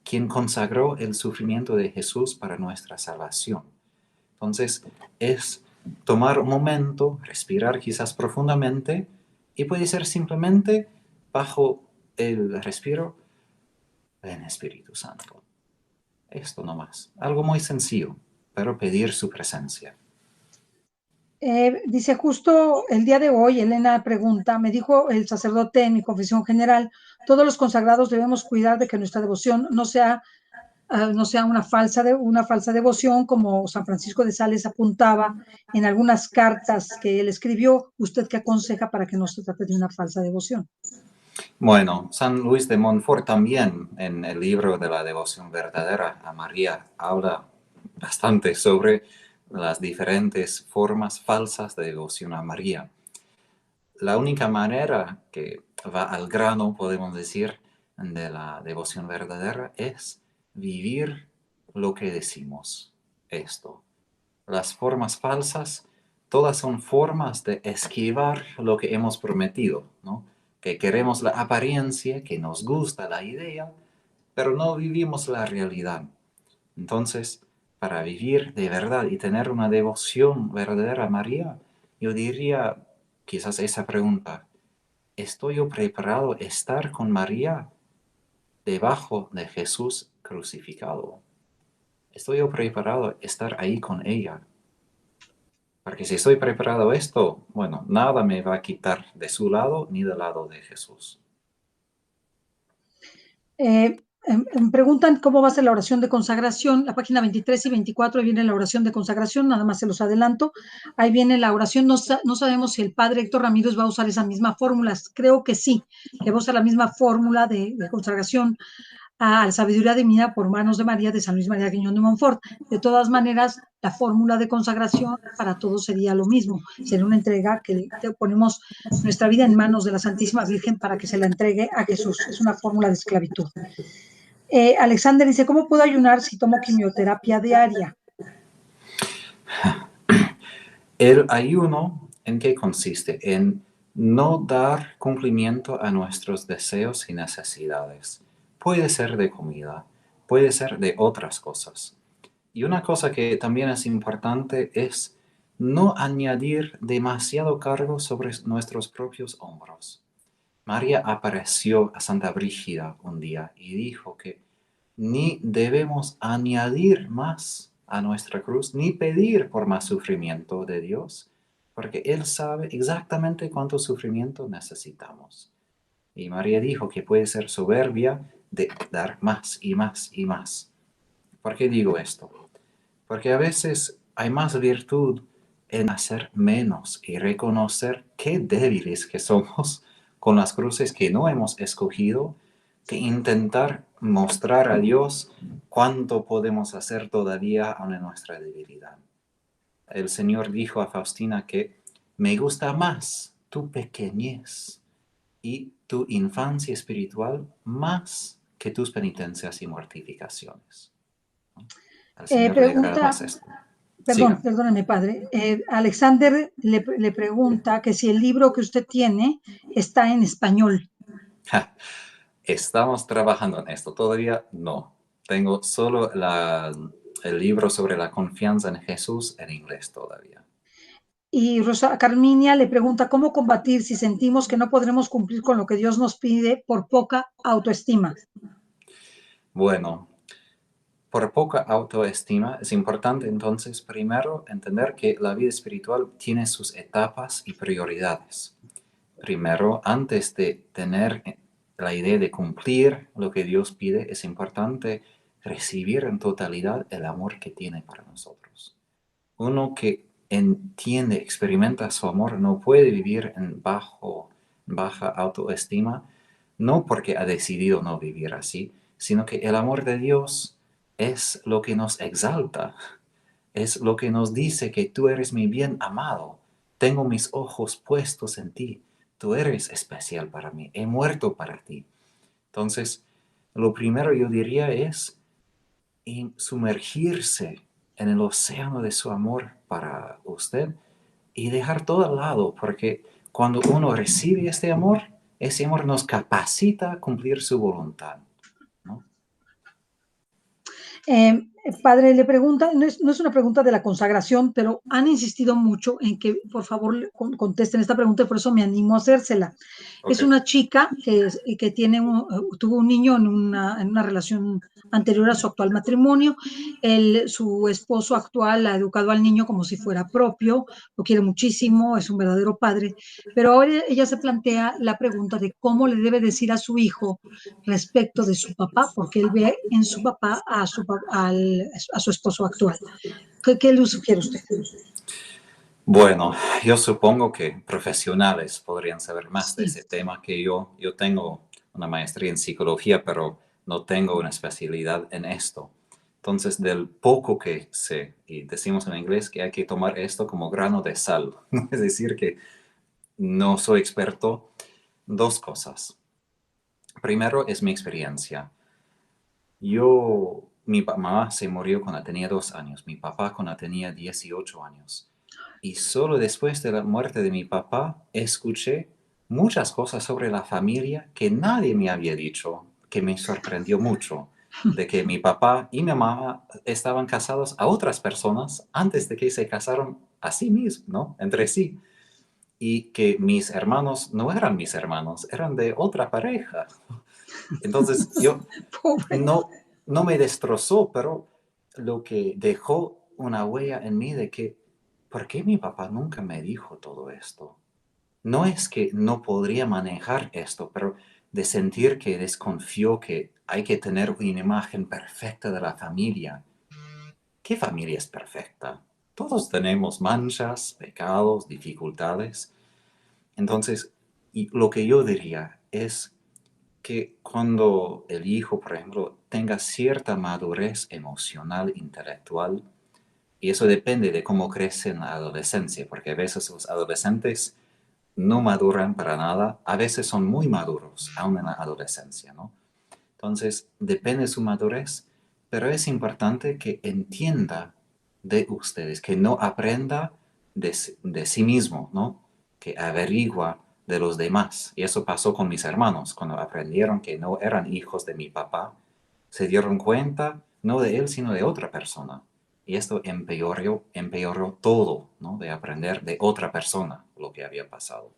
quien consagró el sufrimiento de Jesús para nuestra salvación. Entonces, es tomar un momento, respirar quizás profundamente, y puede ser simplemente bajo el respiro, ven Espíritu Santo. Esto nomás. Algo muy sencillo, pero pedir su presencia. Dice, justo el día de hoy, Elena pregunta, me dijo el sacerdote en mi confesión general, todos los consagrados debemos cuidar de que nuestra devoción no sea una falsa devoción, como San Francisco de Sales apuntaba en algunas cartas que él escribió. ¿Usted qué aconseja para que no se trate de una falsa devoción? Bueno, San Luis de Montfort también en el libro de la devoción verdadera a María habla bastante sobre las diferentes formas falsas de devoción a María. La única manera que va al grano, podemos decir, de la devoción verdadera es vivir lo que decimos. Esto. Las formas falsas, todas son formas de esquivar lo que hemos prometido, ¿no? Que queremos la apariencia, que nos gusta la idea, pero no vivimos la realidad. Entonces, para vivir de verdad y tener una devoción verdadera a María, yo diría quizás esa pregunta: ¿estoy yo preparado a estar con María debajo de Jesús crucificado? ¿Estoy yo preparado a estar ahí con ella? Porque si estoy preparado a esto, bueno, nada me va a quitar de su lado ni del lado de Jesús. Preguntan cómo va a ser la oración de consagración. La página 23 y 24, ahí viene la oración de consagración, nada más se los adelanto. Ahí viene la oración. No sabemos si el padre Héctor Ramírez va a usar esa misma fórmula. Creo que sí, que va a usar la misma fórmula de consagración a la sabiduría divina por manos de María de San Luis María Griñón de Montfort. De todas maneras, la fórmula de consagración para todos sería lo mismo. Sería una entrega que ponemos nuestra vida en manos de la Santísima Virgen para que se la entregue a Jesús. Es una fórmula de esclavitud. Alexander dice, ¿cómo puedo ayunar si tomo quimioterapia diaria? El ayuno, ¿en qué consiste? En no dar cumplimiento a nuestros deseos y necesidades. Puede ser de comida, puede ser de otras cosas. Y una cosa que también es importante es no añadir demasiado cargo sobre nuestros propios hombros. María apareció a Santa Brígida un día y dijo que ni debemos añadir más a nuestra cruz, ni pedir por más sufrimiento de Dios, porque Él sabe exactamente cuánto sufrimiento necesitamos. Y María dijo que puede ser soberbia de dar más y más y más. ¿Por qué digo esto? Porque a veces hay más virtud en hacer menos y reconocer qué débiles que somos con las cruces que no hemos escogido, que intentar mostrar a Dios cuánto podemos hacer todavía aún en nuestra debilidad. El Señor dijo a Faustina que me gusta más tu pequeñez y tu infancia espiritual más que tus penitencias y mortificaciones. Al Señor le agrada Pregunta, más esto. Siga. perdóneme, padre. Alexander le pregunta que si el libro que usted tiene está en español. Estamos trabajando en esto. Todavía no. Tengo solo el libro sobre la confianza en Jesús en inglés todavía. Y Rosa Carminia le pregunta cómo combatir si sentimos que no podremos cumplir con lo que Dios nos pide por poca autoestima. Bueno, por poca autoestima es importante entonces primero entender que la vida espiritual tiene sus etapas y prioridades. Primero, antes de tener la idea de cumplir lo que Dios pide, es importante recibir en totalidad el amor que tiene para nosotros. Uno que entiende, experimenta su amor, no puede vivir en baja autoestima, no porque ha decidido no vivir así, sino que el amor de Dios es lo que nos exalta, es lo que nos dice que tú eres mi bien amado, tengo mis ojos puestos en ti, tú eres especial para mí, he muerto para ti. Entonces, lo primero yo diría es sumergirse en el océano de su amor para usted y dejar todo al lado, porque cuando uno recibe este amor, ese amor nos capacita a cumplir su voluntad, ¿no? Padre, le pregunta, no es una pregunta de la consagración, pero han insistido mucho en que por favor contesten esta pregunta y por eso me animo a hacérsela. Es Ok. una chica que tuvo un niño en una relación anterior a su actual matrimonio. Su esposo actual ha educado al niño como si fuera propio, lo quiere muchísimo, es un verdadero padre, pero ahora ella se plantea la pregunta de cómo le debe decir a su hijo respecto de su papá, porque él ve en su papá a su esposo actual. ¿Qué le sugiere usted? Bueno, yo supongo que profesionales podrían saber más de Sí. ese tema que yo. Yo tengo una maestría en psicología, pero no tengo una especialidad en esto. Entonces, del poco que sé, y decimos en inglés que hay que tomar esto como grano de sal, es decir, que no soy experto. Dos cosas. Primero es mi experiencia. Mi mamá se murió cuando tenía 2 años, mi papá cuando tenía 18 años. Y solo después de la muerte de mi papá escuché muchas cosas sobre la familia que nadie me había dicho, que me sorprendió mucho. de que mi papá y mi mamá estaban casados a otras personas antes de que se casaron a sí mismos, ¿no? Entre sí. Y que mis hermanos no eran mis hermanos, eran de otra pareja. Entonces, yo Pobre. no me destrozó, pero lo que dejó una huella en mí de que, ¿por qué mi papá nunca me dijo todo esto? No es que no podría manejar esto, pero de sentir que desconfío que hay que tener una imagen perfecta de la familia. ¿Qué familia es perfecta? Todos tenemos manchas, pecados, dificultades. Entonces, y lo que yo diría es que cuando el hijo, por ejemplo, tenga cierta madurez emocional, intelectual, y eso depende de cómo crece en la adolescencia, porque a veces los adolescentes no maduran para nada, a veces son muy maduros, aún en la adolescencia, ¿no? Entonces, depende de su madurez, pero es importante que entienda de ustedes, que no aprenda de sí mismo, ¿no? Que averigua de los demás. Y eso pasó con mis hermanos, cuando aprendieron que no eran hijos de mi papá, se dieron cuenta no de él, sino de otra persona. Y esto empeoró todo, ¿no? De aprender de otra persona lo que había pasado.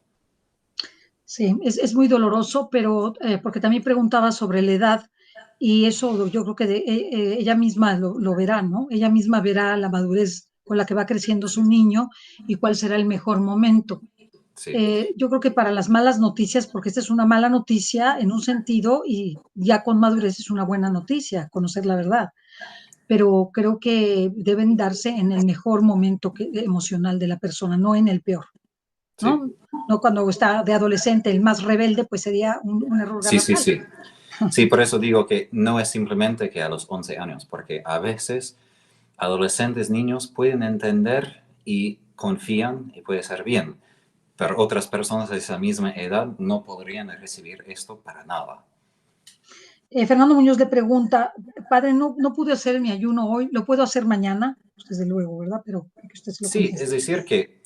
Sí, es muy doloroso, pero porque también preguntaba sobre la edad y eso yo creo que ella misma lo verá, ¿no? Ella misma verá la madurez con la que va creciendo su niño y cuál será el mejor momento. Sí, Yo creo que para las malas noticias, porque esta es una mala noticia en un sentido y ya con madurez es una buena noticia, conocer la verdad, pero creo que deben darse en el mejor momento emocional de la persona, no en el peor, sí. ¿no? No cuando está de adolescente, el más rebelde, pues sería un error Sí, sí, garrafal. sí. Sí, por eso digo que no es simplemente que a los 11 años, porque a veces adolescentes, niños pueden entender y confían y puede ser bien, pero otras personas de esa misma edad no podrían recibir esto para nada. Fernando Muñoz le pregunta, padre, no pude hacer mi ayuno hoy, ¿lo puedo hacer mañana? Pues desde luego, ¿verdad? Pero que usted se lo Sí, es conteste. decir que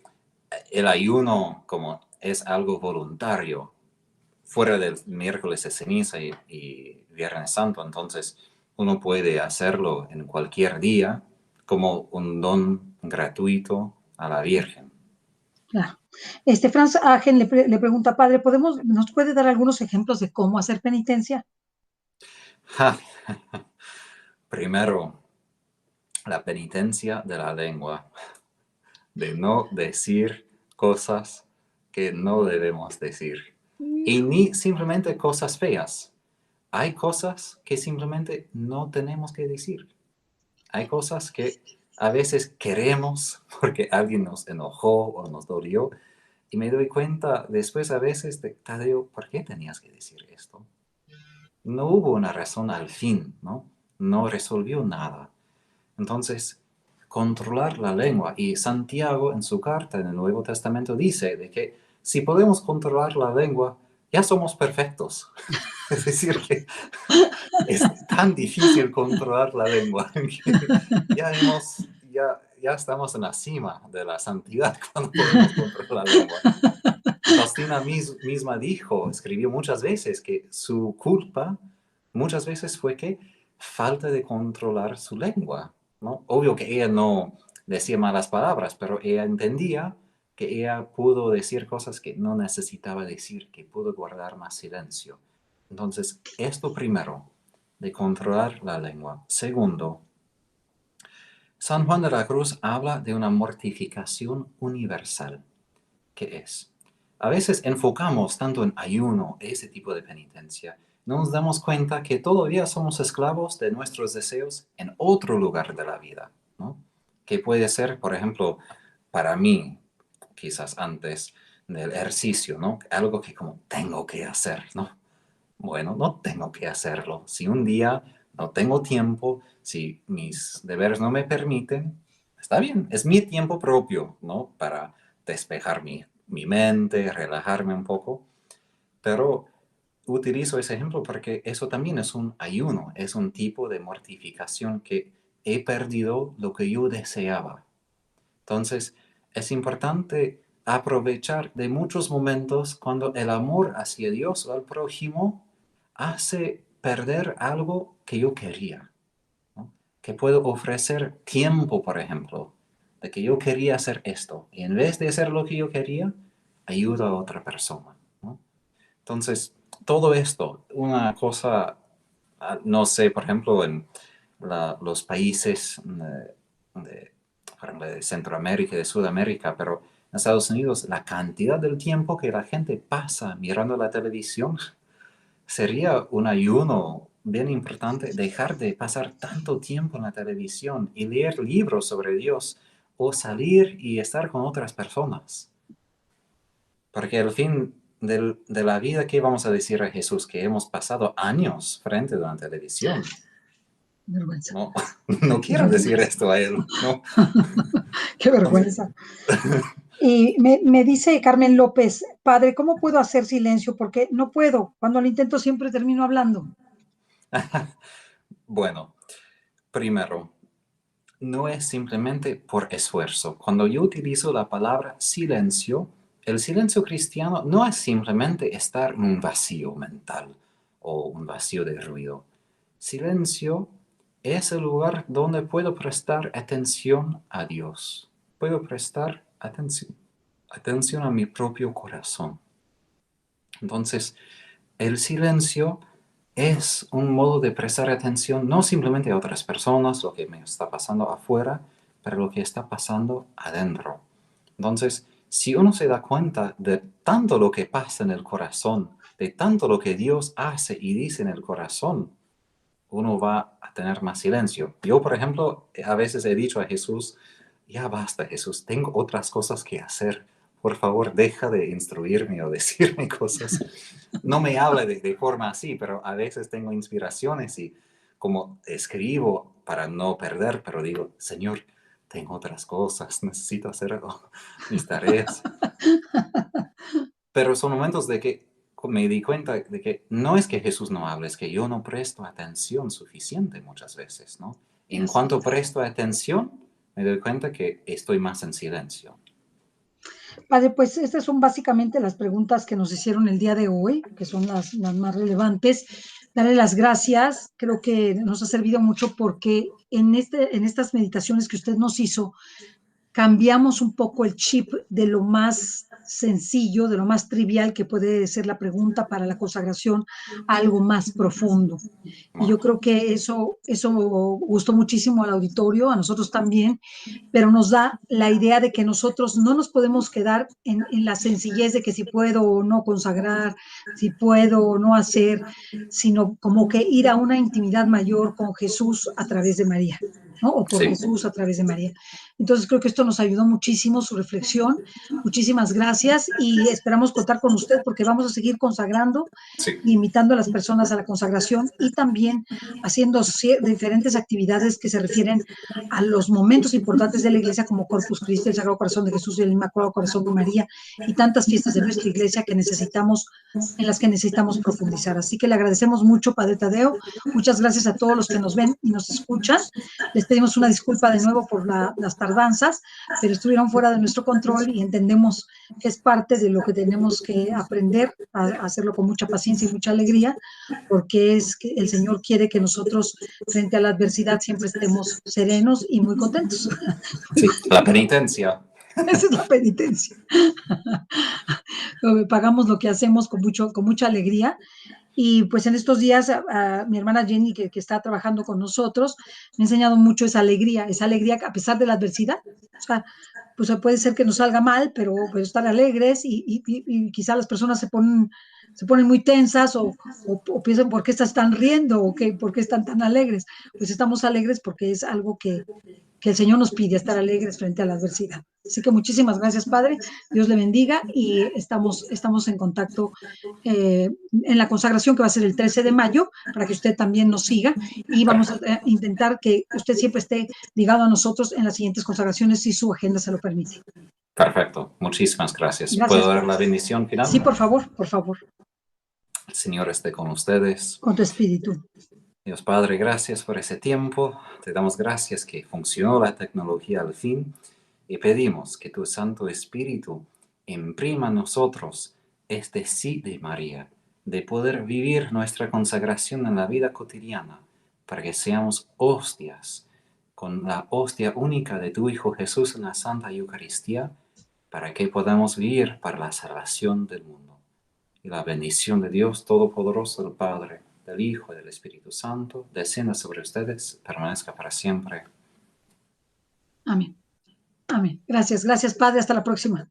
el ayuno como es algo voluntario, fuera del miércoles de ceniza y Viernes Santo, entonces uno puede hacerlo en cualquier día como un don gratuito a la Virgen. Claro. Franz Agen le pregunta, padre, ¿nos puede dar algunos ejemplos de cómo hacer penitencia? Ja. Primero, la penitencia de la lengua, de no decir cosas que no debemos decir. Y Hijo, ni simplemente cosas feas. Hay cosas que simplemente no tenemos que decir. Hay cosas que a veces queremos porque alguien nos enojó o nos dolió. Y me doy cuenta después a veces de, Tadeo, ¿por qué tenías que decir esto? No hubo una razón al fin, ¿no? No resolvió nada. Entonces, controlar la lengua. Y Santiago en su carta en el Nuevo Testamento dice de que si podemos controlar la lengua, ya somos perfectos. Es decir, que es tan difícil controlar la lengua que ya estamos en la cima de la santidad cuando podemos controlar la lengua. Y Faustina misma dijo, escribió muchas veces que su culpa muchas veces fue que falta de controlar su lengua, ¿no? Obvio que ella no decía malas palabras, pero ella entendía que ella pudo decir cosas que no necesitaba decir, que pudo guardar más silencio. Entonces, esto primero, de controlar la lengua. Segundo, San Juan de la Cruz habla de una mortificación universal. ¿Qué es? A veces enfocamos tanto en ayuno, ese tipo de penitencia, no nos damos cuenta que todavía somos esclavos de nuestros deseos en otro lugar de la vida, ¿no? Que puede ser, por ejemplo, para mí, quizás antes del ejercicio, ¿no? Algo que como tengo que hacer, ¿no? Bueno, no tengo que hacerlo. Si un día no tengo tiempo, si mis deberes no me permiten, está bien, es mi tiempo propio, ¿no? Para despejar mi mente, relajarme un poco, pero utilizo ese ejemplo porque eso también es un ayuno, es un tipo de mortificación que he perdido lo que yo deseaba. Entonces, es importante aprovechar de muchos momentos cuando el amor hacia Dios o al prójimo hace perder algo que yo quería, ¿no? Que puedo ofrecer tiempo, por ejemplo, de que yo quería hacer esto, y en vez de hacer lo que yo quería, ayudo a otra persona, ¿no? Entonces, todo esto, una cosa, no sé, por ejemplo, en los países por ejemplo, de Centroamérica y de Sudamérica, pero en Estados Unidos la cantidad del tiempo que la gente pasa mirando la televisión sería un ayuno bien importante, dejar de pasar tanto tiempo en la televisión y leer libros sobre Dios o salir y estar con otras personas. Porque al fin de la vida, ¿qué vamos a decir a Jesús? Que hemos pasado años frente a la televisión. Vergüenza. No, no quiero decir esto a él, ¿no? Qué vergüenza. Y me dice Carmen López, padre, ¿cómo puedo hacer silencio? Porque no puedo. Cuando lo intento siempre termino hablando. Bueno, primero, no es simplemente por esfuerzo. Cuando yo utilizo la palabra silencio, el silencio cristiano no es simplemente estar en un vacío mental o un vacío de ruido. Silencio es el lugar donde puedo prestar atención a Dios. Puedo prestar atención a mi propio corazón. Entonces, el silencio es un modo de prestar atención no simplemente a otras personas, lo que me está pasando afuera, pero lo que está pasando adentro. Entonces, si uno se da cuenta de tanto lo que pasa en el corazón, de tanto lo que Dios hace y dice en el corazón, uno va a tener más silencio. Yo, por ejemplo, a veces he dicho a Jesús, ya basta, Jesús, tengo otras cosas que hacer. Por favor, deja de instruirme o decirme cosas. No me habla de forma así, pero a veces tengo inspiraciones y como escribo para no perder, pero digo, Señor, tengo otras cosas, necesito hacer mis tareas. Pero son momentos de que me di cuenta de que no es que Jesús no hable, es que yo no presto atención suficiente muchas veces, ¿no? En cuanto presto atención, me doy cuenta que estoy más en silencio. Padre, pues estas son básicamente las preguntas que nos hicieron el día de hoy, que son las más relevantes. Darle las gracias, creo que nos ha servido mucho porque en estas meditaciones que usted nos hizo, cambiamos un poco el chip de lo más sencillo, de lo más trivial que puede ser la pregunta para la consagración, a algo más profundo. Y yo creo que eso gustó muchísimo al auditorio, a nosotros también, pero nos da la idea de que nosotros no nos podemos quedar en la sencillez de que si puedo o no consagrar, si puedo o no hacer, sino como que ir a una intimidad mayor con Jesús a través de María, ¿no? O por Sí, Jesús a través de María. Entonces creo que esto nos ayudó muchísimo, su reflexión. Muchísimas gracias y esperamos contar con usted porque vamos a seguir consagrando sí, y invitando a las personas a la consagración y también haciendo diferentes actividades que se refieren a los momentos importantes de la iglesia como Corpus Christi, el Sagrado Corazón de Jesús y el Inmaculado Corazón de María y tantas fiestas de nuestra iglesia en las que necesitamos profundizar. Así que le agradecemos mucho, Padre Tadeo. Muchas gracias a todos los que nos ven y nos escuchan. Les pedimos una disculpa de nuevo por las tardanzas, pero estuvieron fuera de nuestro control y entendemos que es parte de lo que tenemos que aprender a hacerlo con mucha paciencia y mucha alegría, porque es que el Señor quiere que nosotros frente a la adversidad siempre estemos serenos y muy contentos. sí, la penitencia. Esa es la penitencia. Pagamos lo que hacemos con mucha alegría. Y pues en estos días a mi hermana Jenny, que está trabajando con nosotros, me ha enseñado mucho esa alegría a pesar de la adversidad. O sea, pues puede ser que nos salga mal, pero estar alegres y quizá las personas se ponen muy tensas o piensan por qué están riendo o por qué están tan alegres. Pues estamos alegres porque es algo que el Señor nos pide, estar alegres frente a la adversidad. Así que muchísimas gracias, Padre. Dios le bendiga y estamos en contacto en la consagración que va a ser el 13 de mayo para que usted también nos siga y vamos a intentar que usted siempre esté ligado a nosotros en las siguientes consagraciones si su agenda se lo permite. Perfecto, muchísimas gracias. ¿Puedo Gracias. dar la bendición final? Sí, por favor, por favor, El Señor esté con ustedes. con tu espíritu. Dios Padre, gracias por ese tiempo. Te damos gracias que funcionó la tecnología al fin y pedimos que tu Santo Espíritu imprima en nosotros este sí de María de poder vivir nuestra consagración en la vida cotidiana, para que seamos hostias, con la hostia única de tu Hijo Jesús en la Santa Eucaristía, para que podamos vivir para la salvación del mundo. Y la bendición de Dios Todopoderoso, del Padre, del Hijo y del Espíritu Santo, descienda sobre ustedes, permanezca para siempre. Amén. Amén. Gracias, gracias, Padre. Hasta la próxima.